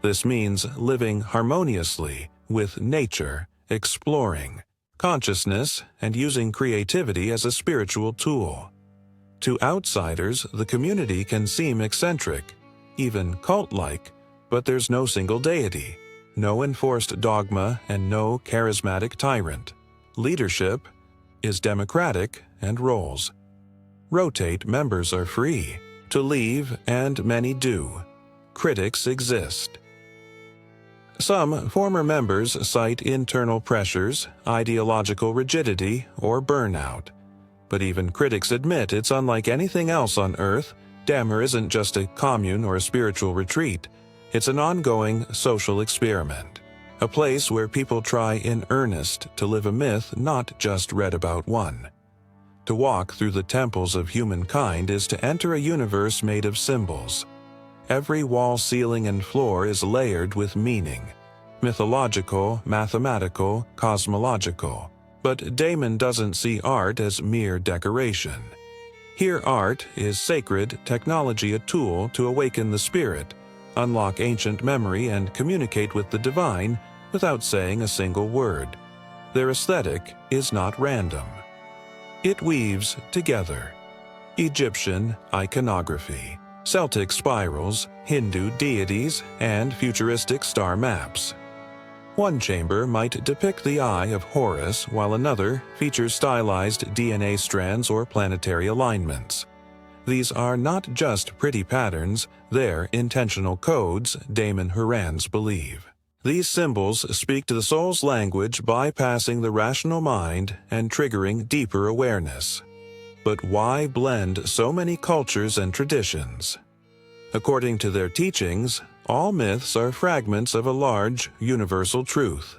This means living harmoniously with nature, exploring consciousness, and using creativity as a spiritual tool. To outsiders, the community can seem eccentric, even cult-like, but there's no single deity, no enforced dogma, and no charismatic tyrant. Leadership is democratic, and roles rotate. Members are free to leave, and many do. Critics exist. Some former members cite internal pressures, ideological rigidity, or burnout. But even critics admit it's unlike anything else on Earth. Damher isn't just a commune or a spiritual retreat. It's an ongoing social experiment, a place where people try in earnest to live a myth, not just read about one. To walk through the temples of humankind is to enter a universe made of symbols. Every wall, ceiling, and floor is layered with meaning: mythological, mathematical, cosmological. But Damon doesn't see art as mere decoration. Here, art is sacred technology, a tool to awaken the spirit, unlock ancient memory, and communicate with the divine without saying a single word. Their aesthetic is not random. It weaves together Egyptian iconography, Celtic spirals, Hindu deities, and futuristic star maps. One chamber might depict the Eye of Horus, while another features stylized DNA strands or planetary alignments. These are not just pretty patterns, they're intentional codes, Damanhurans believe. These symbols speak to the soul's language, bypassing the rational mind and triggering deeper awareness. But why blend so many cultures and traditions? According to their teachings, all myths are fragments of a large, universal truth.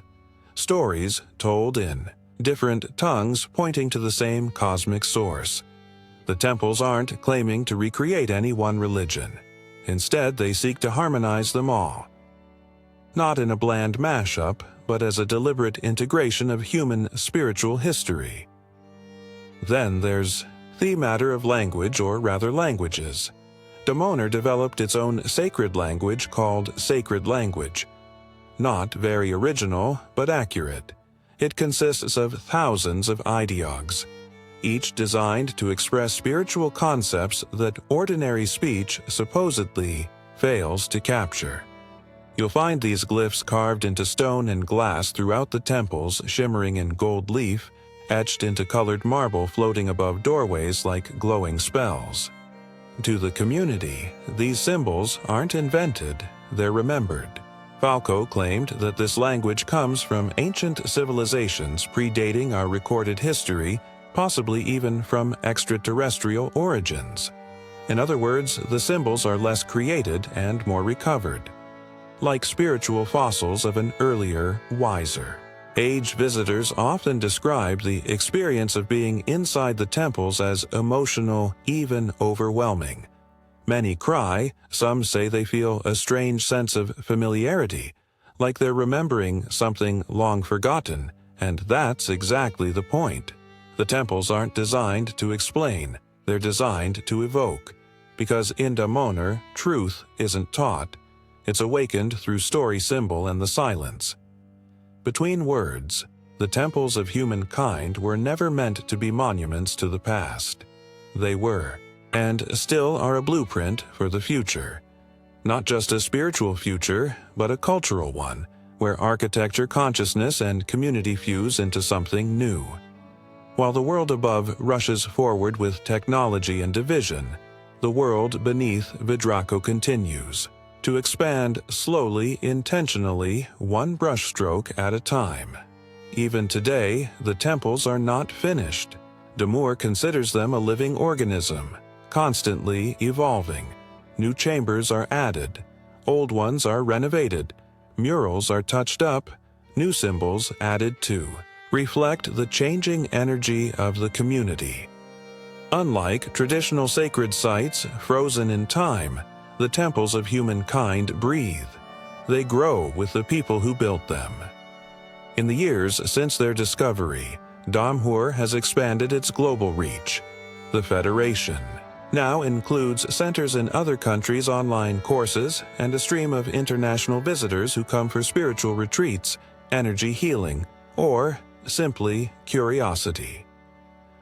Stories told in different tongues pointing to the same cosmic source. The temples aren't claiming to recreate any one religion. Instead, they seek to harmonize them all. Not in a bland mashup, but as a deliberate integration of human spiritual history. Then there's the matter of language, or rather languages. Damoner developed its own sacred language called sacred language. Not very original, but accurate. It consists of thousands of ideogs, each designed to express spiritual concepts that ordinary speech supposedly fails to capture. You'll find these glyphs carved into stone and glass throughout the temples, shimmering in gold leaf, etched into colored marble floating above doorways like glowing spells. To the community, these symbols aren't invented, they're remembered. Falco claimed that this language comes from ancient civilizations predating our recorded history, possibly even from extraterrestrial origins. In other words, the symbols are less created and more recovered, like spiritual fossils of an earlier, wiser age. Visitors often describe the experience of being inside the temples as emotional, even overwhelming. Many cry, some say they feel a strange sense of familiarity, like they're remembering something long forgotten, and that's exactly the point. The temples aren't designed to explain, they're designed to evoke, because in Damoner, truth isn't taught, it's awakened through story, symbol, and the silence. Between words, the temples of humankind were never meant to be monuments to the past. They were, and still are, a blueprint for the future. Not just a spiritual future, but a cultural one, where architecture, consciousness, and community fuse into something new. While the world above rushes forward with technology and division, the world beneath Vidraco continues to expand slowly, intentionally, one brushstroke at a time. Even today, the temples are not finished. Damour considers them a living organism, constantly evolving. New chambers are added, old ones are renovated, murals are touched up, new symbols added to reflect the changing energy of the community. Unlike traditional sacred sites frozen in time, the temples of humankind breathe. They grow with the people who built them. In the years since their discovery, Damour has expanded its global reach. The Federation now includes centers in other countries, online courses, and a stream of international visitors who come for spiritual retreats, energy healing, or simply curiosity.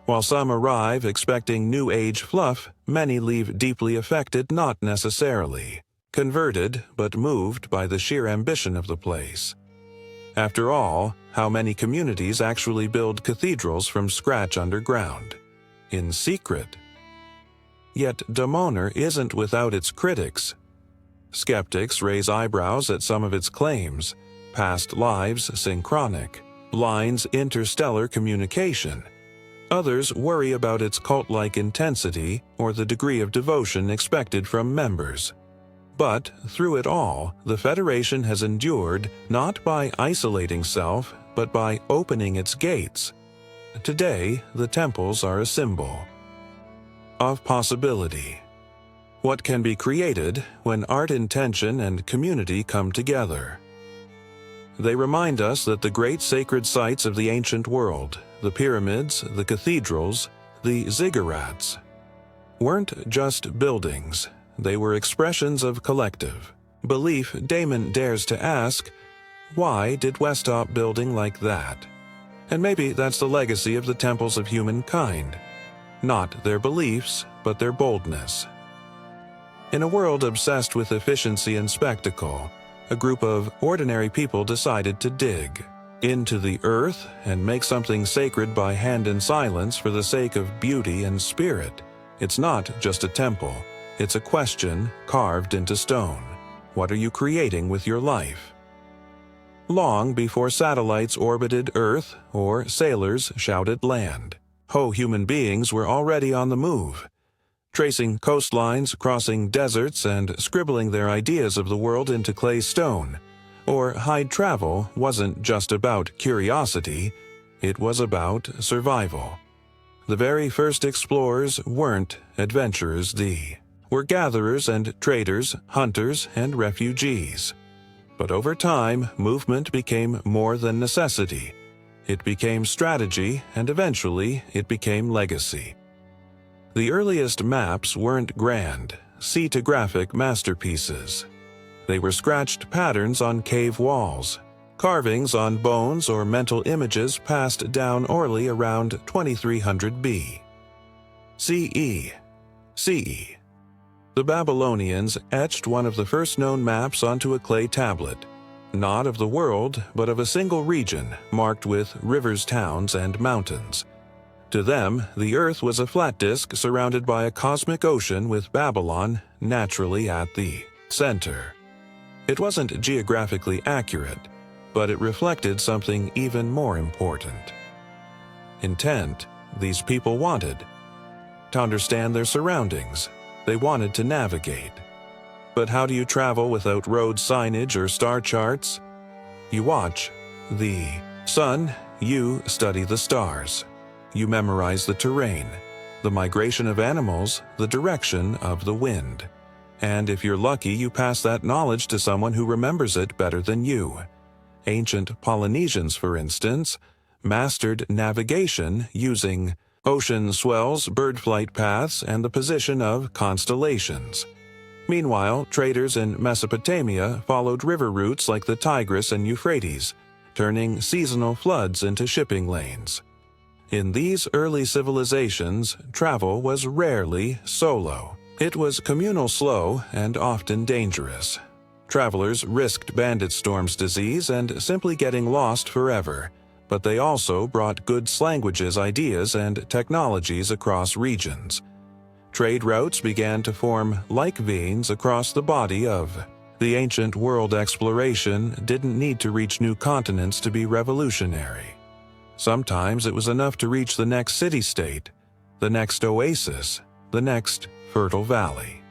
While some arrive expecting New Age fluff, many leave deeply affected, not necessarily converted, but moved by the sheer ambition of the place. After all, how many communities actually build cathedrals from scratch underground, in secret? Yet Damoner isn't without its critics. Skeptics raise eyebrows at some of its claims: past lives synchronic, lines interstellar communication. Others worry about its cult-like intensity or the degree of devotion expected from members. But through it all, the Federation has endured not by isolating self, but by opening its gates. Today, the temples are a symbol of possibility. What can be created when art, intention, and community come together? They remind us that the great sacred sites of the ancient world, the pyramids, the cathedrals, the ziggurats, weren't just buildings. They were expressions of collective belief. Damon dares to ask, why did West stop building like that? And maybe that's the legacy of the temples of humankind. Not their beliefs, but their boldness. In a world obsessed with efficiency and spectacle, a group of ordinary people decided to dig into the earth and make something sacred by hand in silence for the sake of beauty and spirit. It's not just a temple. It's a question carved into stone. What are you creating with your life? Long before satellites orbited Earth or sailors shouted land, human beings were already on the move, tracing coastlines, crossing deserts, and scribbling their ideas of the world into clay stone. Or hide travel wasn't just about curiosity, it was about survival. The very first explorers weren't adventurers, they were gatherers and traders, hunters and refugees. But over time, movement became more than necessity. It became strategy, and eventually it became legacy. The earliest maps weren't grand, cetographic masterpieces. They were scratched patterns on cave walls, carvings on bones, or mental images passed down orally around 2300 BCE. The Babylonians etched one of the first known maps onto a clay tablet, not of the world, but of a single region marked with rivers, towns, and mountains. To them, the earth was a flat disk surrounded by a cosmic ocean with Babylon naturally at the center. It wasn't geographically accurate, but it reflected something even more important: intent. these people wanted. To understand their surroundings. They wanted to navigate. But how do you travel without road signage or star charts? You watch the sun, you study the stars. You memorize the terrain, the migration of animals, the direction of the wind. And if you're lucky, you pass that knowledge to someone who remembers it better than you. Ancient Polynesians, for instance, mastered navigation using ocean swells, bird flight paths, and the position of constellations. Meanwhile, traders in Mesopotamia followed river routes like the Tigris and Euphrates, turning seasonal floods into shipping lanes. In these early civilizations, travel was rarely solo. It was communal, slow, and often dangerous. Travelers risked bandit storms, disease, and simply getting lost forever, but they also brought goods, languages, ideas, and technologies across regions. Trade routes began to form like veins across the body of the ancient world. Exploration didn't need to reach new continents to be revolutionary. Sometimes it was enough to reach the next city-state, the next oasis, the next fertile valley.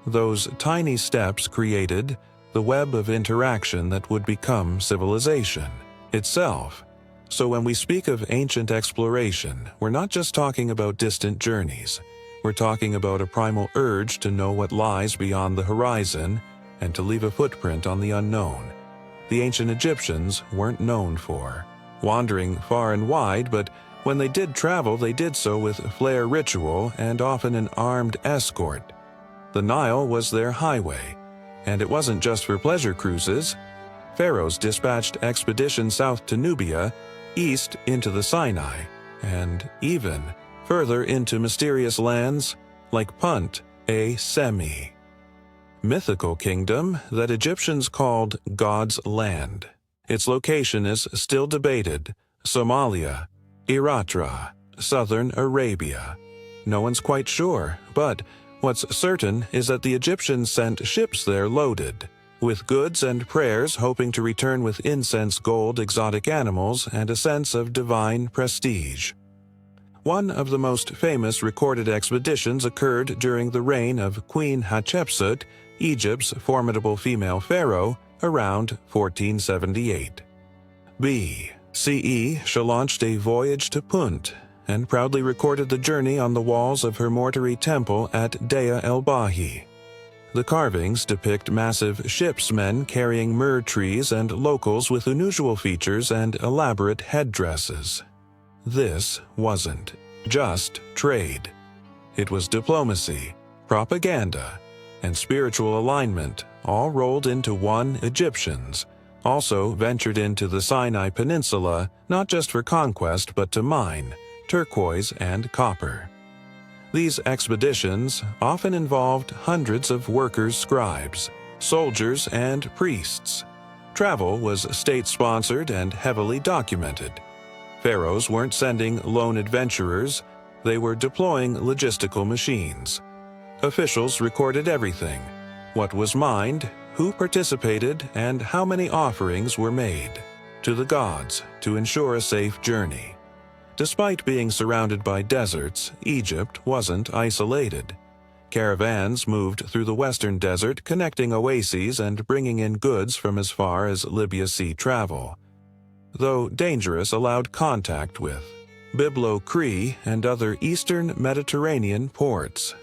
Those tiny steps created the web of interaction that would become civilization itself. So when we speak of ancient exploration, we're not just talking about distant journeys. We're talking about a primal urge to know what lies beyond the horizon and to leave a footprint on the unknown. The ancient Egyptians weren't known for wandering far and wide, but when they did travel, they did so with flair, ritual, and often an armed escort. The Nile was their highway, and it wasn't just for pleasure cruises. Pharaohs dispatched expeditions south to Nubia, east into the Sinai, and even further into mysterious lands like Punt, a Semi mythical kingdom that Egyptians called God's Land. Its location is still debated: Somalia, Eritrea, southern Arabia. No one's quite sure, but what's certain is that the Egyptians sent ships there loaded with goods and prayers, hoping to return with incense, gold, exotic animals, and a sense of divine prestige. One of the most famous recorded expeditions occurred during the reign of Queen Hatshepsut, Egypt's formidable female pharaoh, around 1478. B.C.E. She launched a voyage to Punt and proudly recorded the journey on the walls of her mortuary temple at Dea el-Bahi. The carvings depict massive shipsmen carrying myrrh trees and locals with unusual features and elaborate headdresses. This wasn't just trade. It was diplomacy, propaganda, and spiritual alignment, all rolled into one. Egyptians also ventured into the Sinai Peninsula, not just for conquest but to mine turquoise and copper. These expeditions often involved hundreds of workers, scribes, soldiers, and priests. Travel was state-sponsored and heavily documented. Pharaohs weren't sending lone adventurers, they were deploying logistical machines. Officials recorded everything: what was mined, who participated, and how many offerings were made to the gods to ensure a safe journey. Despite being surrounded by deserts, Egypt wasn't isolated. Caravans moved through the western desert, connecting oases and bringing in goods from as far as Libya. Sea travel, though dangerous, allowed contact with Byblo-Crete and other eastern Mediterranean ports.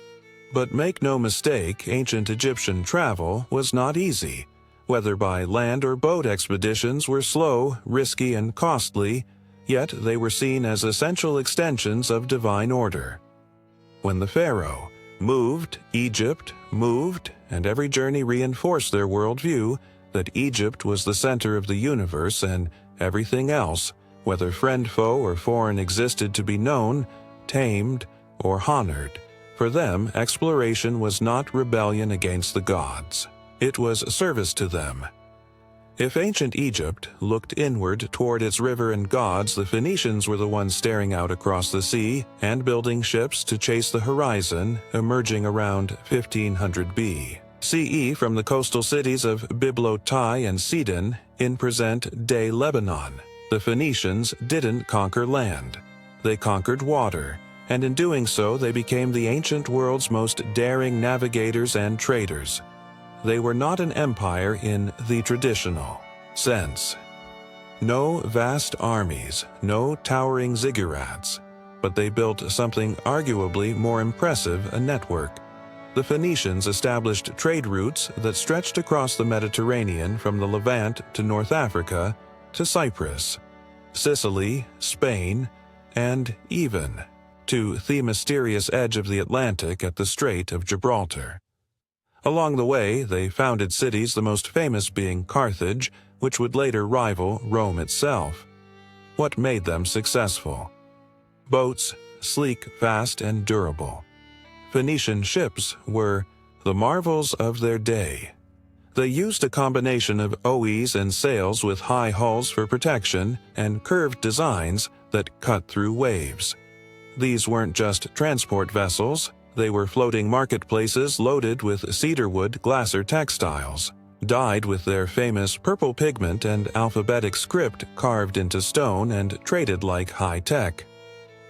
But make no mistake, ancient Egyptian travel was not easy. Whether by land or boat, expeditions were slow, risky, and costly, yet they were seen as essential extensions of divine order. When the pharaoh moved, Egypt moved, and every journey reinforced their worldview that Egypt was the center of the universe and everything else, whether friend, foe, or foreign, existed to be known, tamed, or honored. For them, exploration was not rebellion against the gods. It was service to them. If ancient Egypt looked inward toward its river and gods, the Phoenicians were the ones staring out across the sea and building ships to chase the horizon, emerging around 1500 B.C.E. from the coastal cities of Byblo-Tai and Sidon in present-day Lebanon. The Phoenicians didn't conquer land. They conquered water, and in doing so they became the ancient world's most daring navigators and traders. They were not an empire in the traditional sense. No vast armies, no towering ziggurats, but they built something arguably more impressive, a network. The Phoenicians established trade routes that stretched across the Mediterranean from the Levant to North Africa to Cyprus, Sicily, Spain, and even to the mysterious edge of the Atlantic at the Strait of Gibraltar. Along the way, they founded cities, the most famous being Carthage, which would later rival Rome itself. What made them successful? Boats, sleek, fast, and durable. Phoenician ships were the marvels of their day. They used a combination of oars and sails with high hulls for protection and curved designs that cut through waves. These weren't just transport vessels, they were floating marketplaces loaded with cedarwood glacier textiles, dyed with their famous purple pigment and alphabetic script carved into stone and traded like high-tech.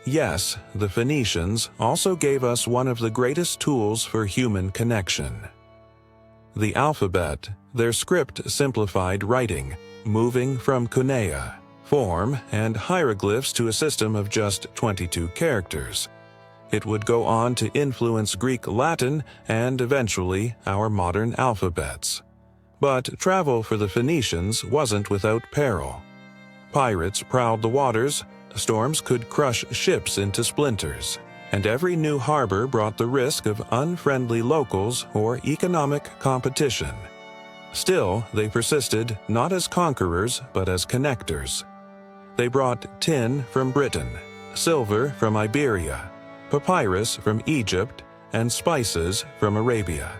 Yes, the Phoenicians also gave us one of the greatest tools for human connection. The alphabet, their script simplified writing, moving from cuneiform form and hieroglyphs to a system of just 22 characters. It would go on to influence Greek Latin and eventually our modern alphabets. But travel for the Phoenicians wasn't without peril. Pirates prowled the waters, storms could crush ships into splinters, and every new harbor brought the risk of unfriendly locals or economic competition. Still, they persisted not as conquerors but as connectors. They brought tin from Britain, silver from Iberia, papyrus from Egypt, and spices from Arabia.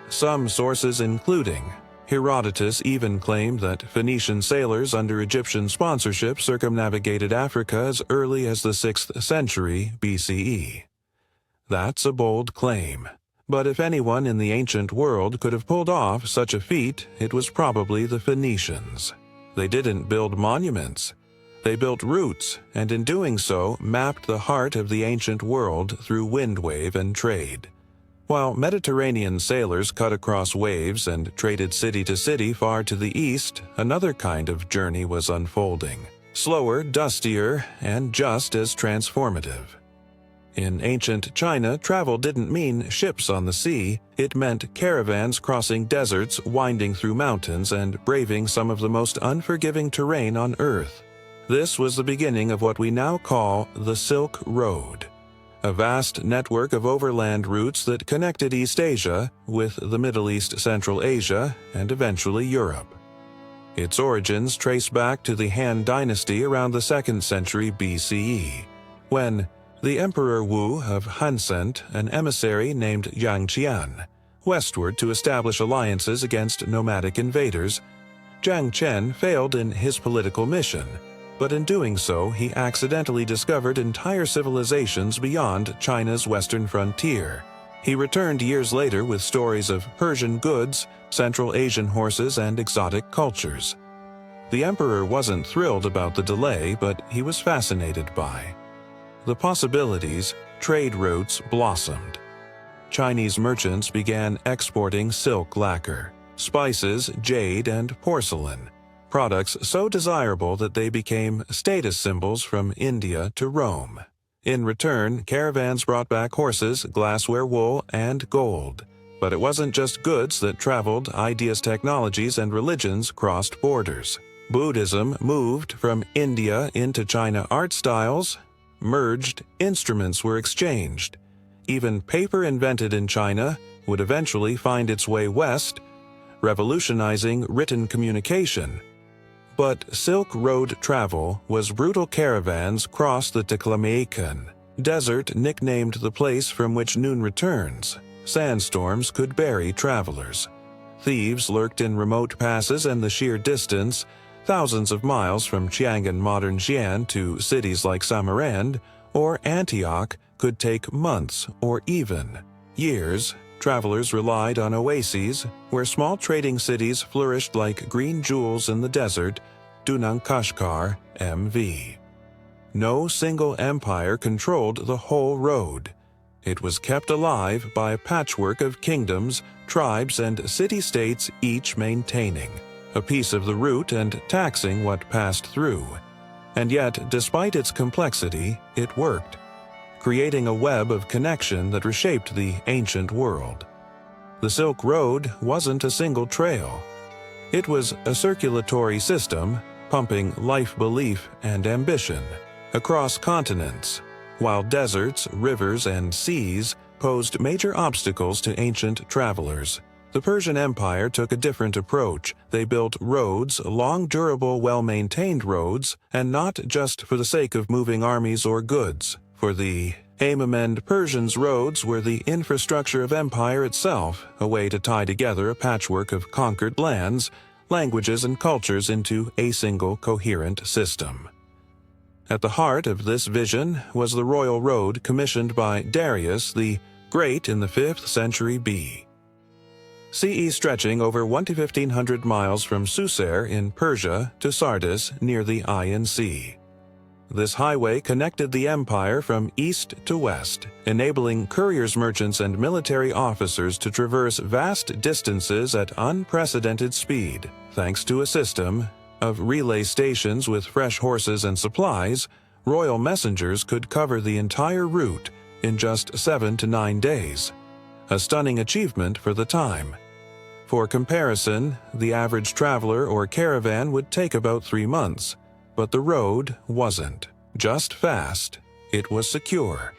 Some sources, including Herodotus, even claimed that Phoenician sailors under Egyptian sponsorship circumnavigated Africa as early as the 6th century BCE. That's a bold claim, but if anyone in the ancient world could have pulled off such a feat, it was probably the Phoenicians. They didn't build monuments. They built routes, and in doing so, mapped the heart of the ancient world through windwave and trade. While Mediterranean sailors cut across waves and traded city to city far to the east, another kind of journey was unfolding. Slower, dustier, and just as transformative. In ancient China, travel didn't mean ships on the sea, it meant caravans crossing deserts, winding through mountains, and braving some of the most unforgiving terrain on Earth. This was the beginning of what we now call the Silk Road, a vast network of overland routes that connected East Asia with the Middle East, Central Asia, and eventually Europe. Its origins trace back to the Han Dynasty around the 2nd century BCE, when the Emperor Wu of Han sent an emissary named Yang Qian westward to establish alliances against nomadic invaders. Jiang Chen failed in his political mission, but in doing so, he accidentally discovered entire civilizations beyond China's western frontier. He returned years later with stories of Persian goods, Central Asian horses, and exotic cultures. The emperor wasn't thrilled about the delay, but he was fascinated by the possibilities. Trade routes blossomed. Chinese merchants began exporting silk lacquer, spices, jade, and porcelain, products so desirable that they became status symbols from India to Rome. In return, caravans brought back horses, glassware, wool, and gold. But it wasn't just goods that traveled, ideas, technologies, and religions crossed borders. Buddhism moved from India into China. Art styles merged, instruments were exchanged. Even paper invented in China would eventually find its way west, revolutionizing written communication. But Silk Road travel was brutal. Caravans crossed the Taklamakan Desert, nicknamed the place from which noon returns. Sandstorms could bury travelers. Thieves lurked in remote passes, and the sheer distance, thousands of miles from Chiang, modern Xi'an, to cities like Samarkand or Antioch, could take months or even years. Travelers relied on oases, where small trading cities flourished like green jewels in the desert. Dunang Kashgar, MV. No single empire controlled the whole road. It was kept alive by a patchwork of kingdoms, tribes, and city-states, each maintaining a piece of the route and taxing what passed through. And yet, despite its complexity, it worked, creating a web of connection that reshaped the ancient world. The Silk Road wasn't a single trail. It was a circulatory system, pumping life, belief, and ambition across continents, while deserts, rivers, and seas posed major obstacles to ancient travelers. The Persian Empire took a different approach. They built roads, long, durable, well-maintained roads, and not just for the sake of moving armies or goods. For the Amemend Persians, roads were the infrastructure of empire itself, a way to tie together a patchwork of conquered lands, languages, and cultures into a single coherent system. At the heart of this vision was the royal road commissioned by Darius the Great in the 5th century CE, stretching over 1,500 miles from Susair in Persia to Sardis near the Iron Sea. This highway connected the empire from east to west, enabling couriers, merchants, and military officers to traverse vast distances at unprecedented speed. Thanks to a system of relay stations with fresh horses and supplies, royal messengers could cover the entire route in just 7 to 9 days, a stunning achievement for the time. For comparison, the average traveler or caravan would take about 3 months. But the road wasn't just fast, it was secure.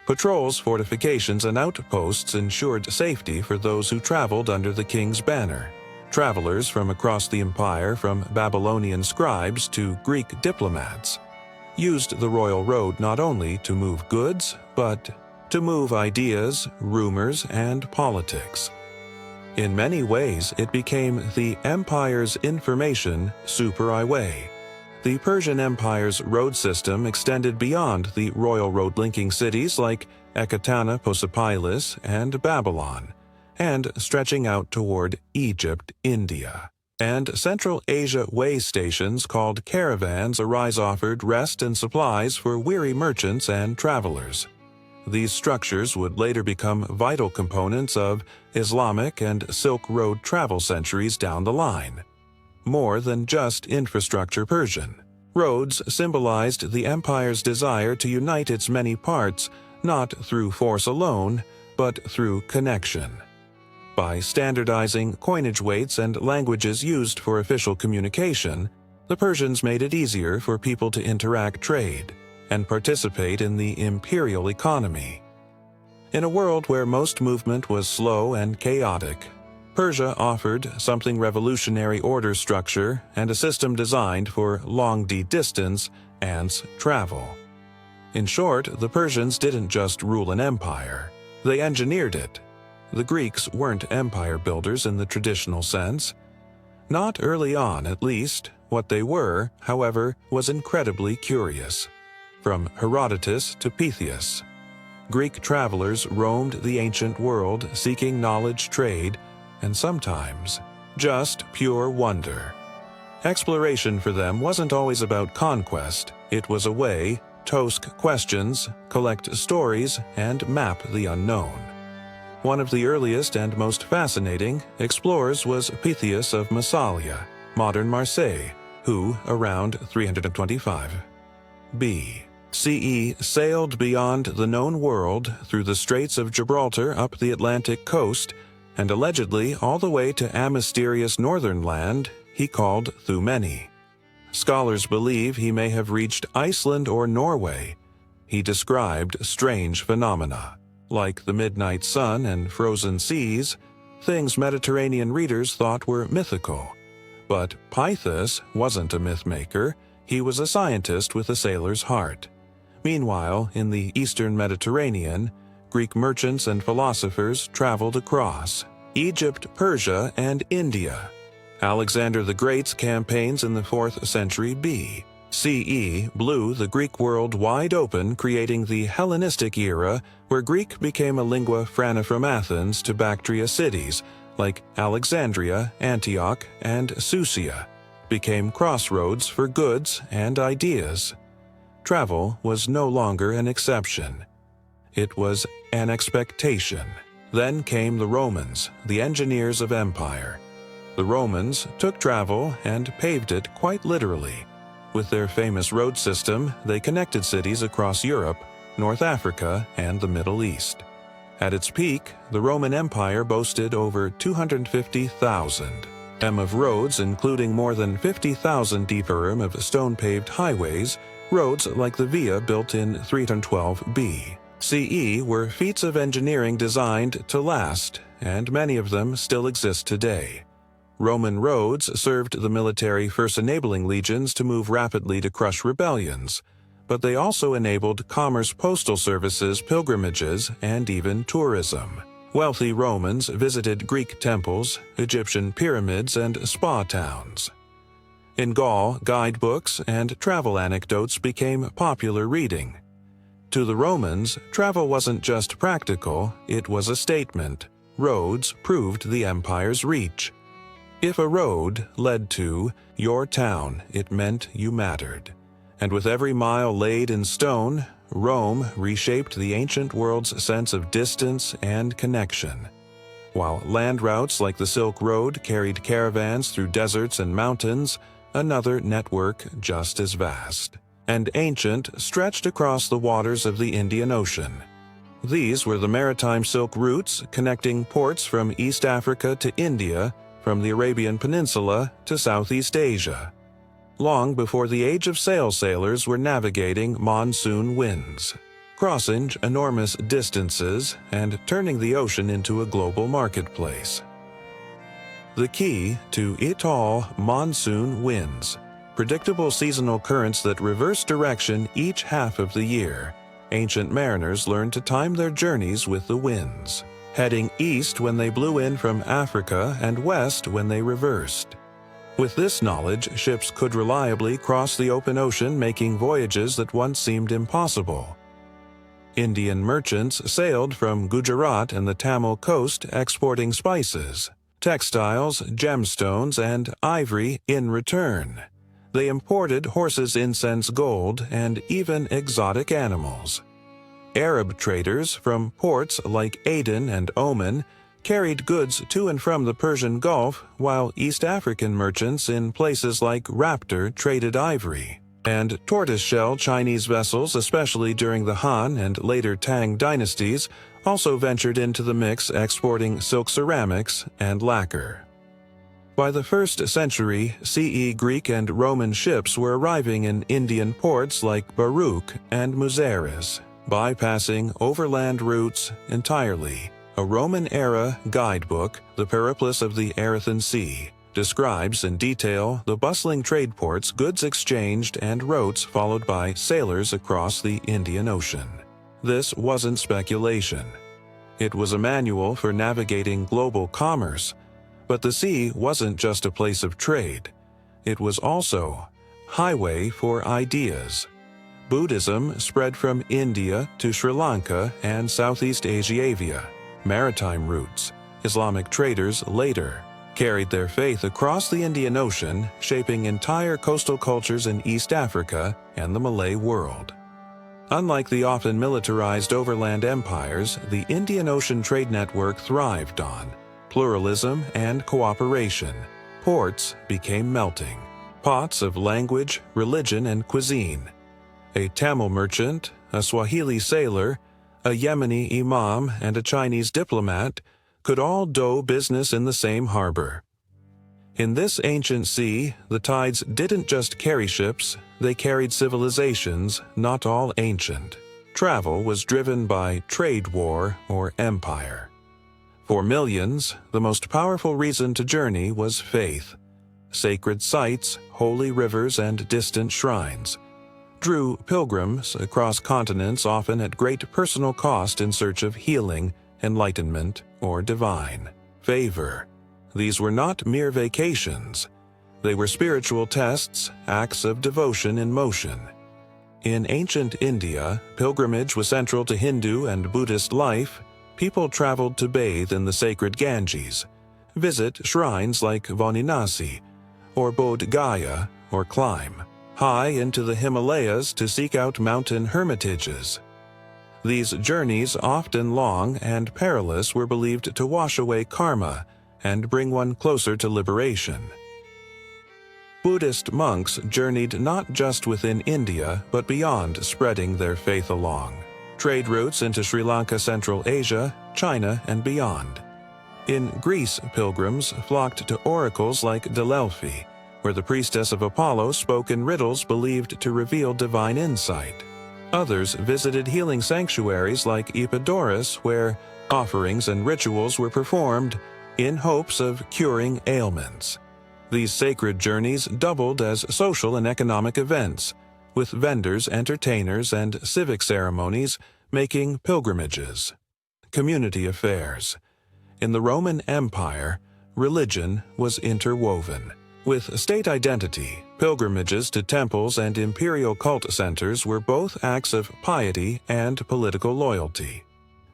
Patrols, fortifications, and outposts ensured safety for those who traveled under the king's banner. Travelers from across the empire, from Babylonian scribes to Greek diplomats, used the royal road not only to move goods, but to move ideas, rumors, and politics. In many ways, it became the empire's information superhighway. The Persian Empire's road system extended beyond the royal road, linking cities like Ekbatana, Persepolis, and Babylon, and stretching out toward Egypt, India, and Central Asia. Way stations called caravans offered rest and supplies for weary merchants and travelers. These structures would later become vital components of Islamic and Silk Road travel centuries down the line. More than just infrastructure, Persian roads symbolized the empire's desire to unite its many parts, not through force alone, but through connection. By standardizing coinage weights and languages used for official communication, the Persians made it easier for people to interact, trade, and participate in the imperial economy. In a world where most movement was slow and chaotic, Persia offered something revolutionary: order, structure, and a system designed for long distance and travel. In short, the Persians didn't just rule an empire, they engineered it. The Greeks weren't empire builders in the traditional sense. Not early on, at least. What they were, however, was incredibly curious. From Herodotus to Pythias, Greek travelers roamed the ancient world seeking knowledge, trade, and sometimes just pure wonder. Exploration for them wasn't always about conquest. It was a way to ask questions, collect stories, and map the unknown. One of the earliest and most fascinating explorers was Pythias of Massalia, modern Marseille, who, around 325 BCE, sailed beyond the known world through the Straits of Gibraltar up the Atlantic coast and allegedly all the way to a mysterious northern land he called Thumeni. Scholars believe he may have reached Iceland or Norway. He described strange phenomena, like the midnight sun and frozen seas, things Mediterranean readers thought were mythical. But Pythias wasn't a myth-maker, he was a scientist with a sailor's heart. Meanwhile, in the eastern Mediterranean, Greek merchants and philosophers traveled across Egypt, Persia, and India. Alexander the Great's campaigns in the 4th century BCE blew the Greek world wide open, creating the Hellenistic era, where Greek became a lingua franca. From Athens to Bactria, cities like Alexandria, Antioch, and Susia became crossroads for goods and ideas. travel was no longer an exception. It was an expectation. Then came the Romans, the engineers of empire. The Romans took travel and paved it quite literally. With their famous road system, they connected cities across Europe, North Africa, and the Middle East. At its peak, the Roman Empire boasted over 250,000 km of roads, including more than 50,000 km of stone-paved highways. Roads like the Via built in 312 BCE were feats of engineering designed to last, and many of them still exist today. Roman roads served the military, first enabling legions to move rapidly to crush rebellions, but they also enabled commerce, postal services, pilgrimages, and even tourism. Wealthy Romans visited Greek temples, Egyptian pyramids, and spa towns. In Gaul, guidebooks and travel anecdotes became popular reading. To the Romans, travel wasn't just practical, it was a statement. Roads proved the empire's reach. If a road led to your town, it meant you mattered. And with every mile laid in stone, Rome reshaped the ancient world's sense of distance and connection. While land routes like the Silk Road carried caravans through deserts and mountains, another network just as vast and ancient stretched across the waters of the Indian Ocean. These were the maritime silk routes connecting ports from East Africa to India, from the Arabian Peninsula to Southeast Asia. Long before the age of sailors were navigating monsoon winds, crossing enormous distances and turning the ocean into a global marketplace. The key to it all: monsoon winds, predictable seasonal currents that reverse direction each half of the year. Ancient mariners learned to time their journeys with the winds, heading east when they blew in from Africa and west when they reversed. With this knowledge, ships could reliably cross the open ocean, making voyages that once seemed impossible. Indian merchants sailed from Gujarat and the Tamil coast, exporting spices, textiles, gemstones, and ivory in return. They imported horses, incense, gold, and even exotic animals. Arab traders from ports like Aden and Oman carried goods to and from the Persian Gulf, while East African merchants in places like Raptor traded ivory. And tortoiseshell Chinese vessels, especially during the Han and later Tang dynasties, also ventured into the mix, exporting silk ceramics and lacquer. By the 1st century CE, Greek and Roman ships were arriving in Indian ports like Baruch and Muzeris, bypassing overland routes entirely. A Roman-era guidebook, The Periplus of the Erythraean Sea, describes in detail the bustling trade ports, goods exchanged, and routes followed by sailors across the Indian Ocean. This wasn't speculation. It was a manual for navigating global commerce. But the sea wasn't just a place of trade. It was also a highway for ideas. Buddhism spread from India to Sri Lanka and Southeast Asia. Maritime routes, Islamic traders later carried their faith across the Indian Ocean, shaping entire coastal cultures in East Africa and the Malay world. Unlike the often militarized overland empires, the Indian Ocean trade network thrived on pluralism and cooperation. Ports became melting pots of language, religion, and cuisine. A Tamil merchant, a Swahili sailor, a Yemeni imam, and a Chinese diplomat could all do business in the same harbor. In this ancient sea, the tides didn't just carry ships, they carried civilizations, not all ancient. Travel was driven by trade war or empire. For millions, the most powerful reason to journey was faith. Sacred sites, holy rivers, and distant shrines drew pilgrims across continents, often at great personal cost, in search of healing, enlightenment, or divine favor. These were not mere vacations. They were spiritual tests, acts of devotion in motion. In ancient India, pilgrimage was central to Hindu and Buddhist life. People traveled to bathe in the sacred Ganges, visit shrines like Varanasi or Bodh Gaya, or climb high into the Himalayas to seek out mountain hermitages. These journeys, often long and perilous, were believed to wash away karma and bring one closer to liberation. Buddhist monks journeyed not just within India but beyond, spreading their faith along trade routes into Sri Lanka, Central Asia, China, and beyond. In Greece, pilgrims flocked to oracles like Delphi, where the priestess of Apollo spoke in riddles believed to reveal divine insight. Others visited healing sanctuaries like Epidaurus, where offerings and rituals were performed in hopes of curing ailments. These sacred journeys doubled as social and economic events, with vendors, entertainers, and civic ceremonies making pilgrimages. Community affairs. In the Roman Empire, religion was interwoven. With state identity, pilgrimages to temples and imperial cult centers were both acts of piety and political loyalty.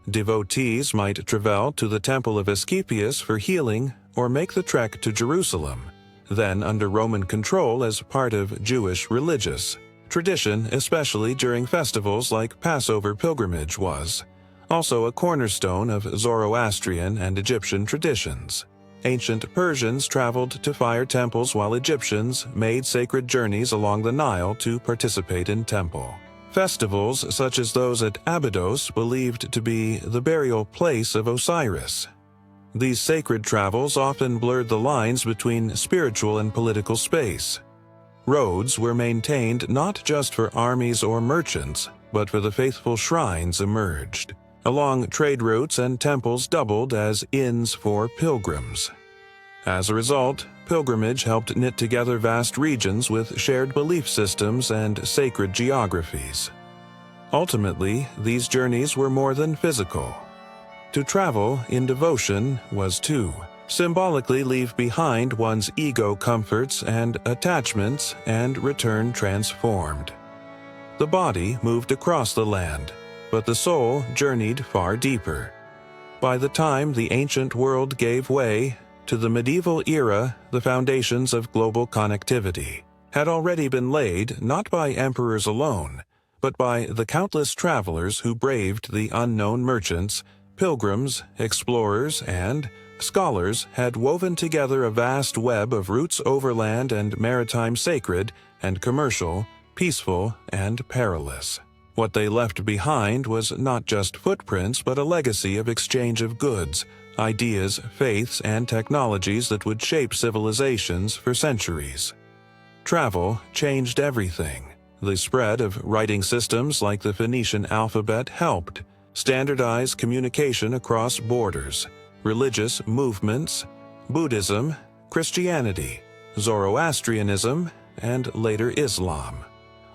Devotees might travel to the Temple of Asclepius for healing or make the trek to Jerusalem, then under Roman control as part of Jewish religious tradition, especially during festivals like Passover pilgrimage was also a cornerstone of Zoroastrian and Egyptian traditions. Ancient Persians traveled to fire temples while Egyptians made sacred journeys along the Nile to participate in temple festivals such as those at Abydos, believed to be the burial place of Osiris. These sacred travels often blurred the lines between spiritual and political space. Roads were maintained not just for armies or merchants, but for the faithful shrines emerged. Along trade routes and temples doubled as inns for pilgrims. As a result, pilgrimage helped knit together vast regions with shared belief systems and sacred geographies. Ultimately, these journeys were more than physical. To travel in devotion was to symbolically leave behind one's ego comforts and attachments and return transformed. The body moved across the land, but the soul journeyed far deeper. By the time the ancient world gave way to the medieval era, the foundations of global connectivity had already been laid not by emperors alone, but by the countless travelers who braved the unknown. Merchants, pilgrims, explorers, and scholars had woven together a vast web of routes overland and maritime, sacred and commercial, peaceful and perilous. What they left behind was not just footprints but a legacy of exchange of goods, ideas, faiths, and technologies that would shape civilizations for centuries. Travel changed everything. The spread of writing systems like the Phoenician alphabet helped standardize communication across borders. Religious movements, Buddhism, Christianity, Zoroastrianism, and later Islam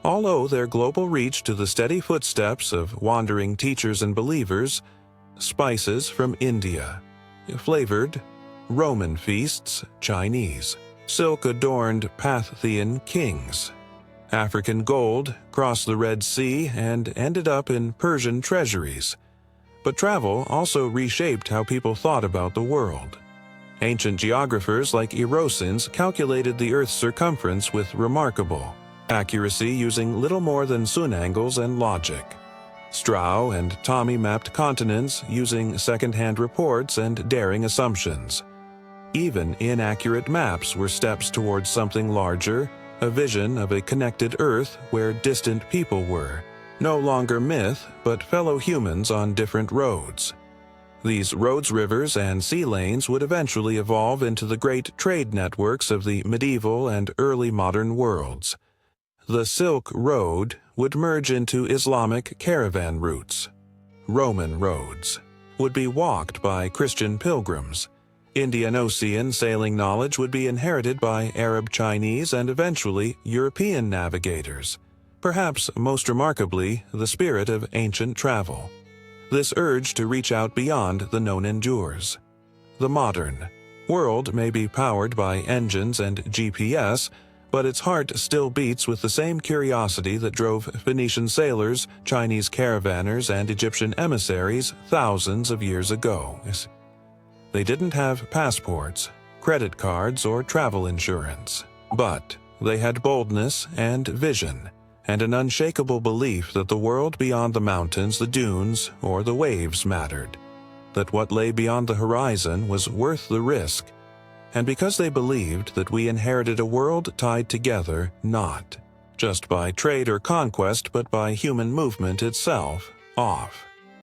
all owe their global reach to the steady footsteps of wandering teachers and believers. Spices from India, flavored Roman feasts, Chinese, silk-adorned Parthian kings. African gold crossed the Red Sea and ended up in Persian treasuries. But travel also reshaped how people thought about the world. Ancient geographers like Erosions calculated the Earth's circumference with remarkable accuracy using little more than sun angles and logic. Strauss and Tommy mapped continents using second-hand reports and daring assumptions. Even inaccurate maps were steps towards something larger, a vision of a connected Earth where distant people were, no longer myth, but fellow humans on different roads. These roads, rivers, and sea lanes would eventually evolve into the great trade networks of the medieval and early modern worlds. The Silk Road would merge into Islamic caravan routes. Roman roads would be walked by Christian pilgrims. Indian Ocean sailing knowledge would be inherited by Arab, Chinese, and eventually European navigators. Perhaps most remarkably, the spirit of ancient travel. This urge to reach out beyond the known endures. The modern world may be powered by engines and GPS, but its heart still beats with the same curiosity that drove Phoenician sailors, Chinese caravanners, and Egyptian emissaries thousands of years ago. They didn't have passports, credit cards, or travel insurance. But They had boldness and vision, and an unshakable belief that the world beyond the mountains, the dunes, or the waves mattered, that what lay beyond the horizon was worth the risk, and because they believed that we inherited a world tied together not just by trade or conquest but by human movement itself, off.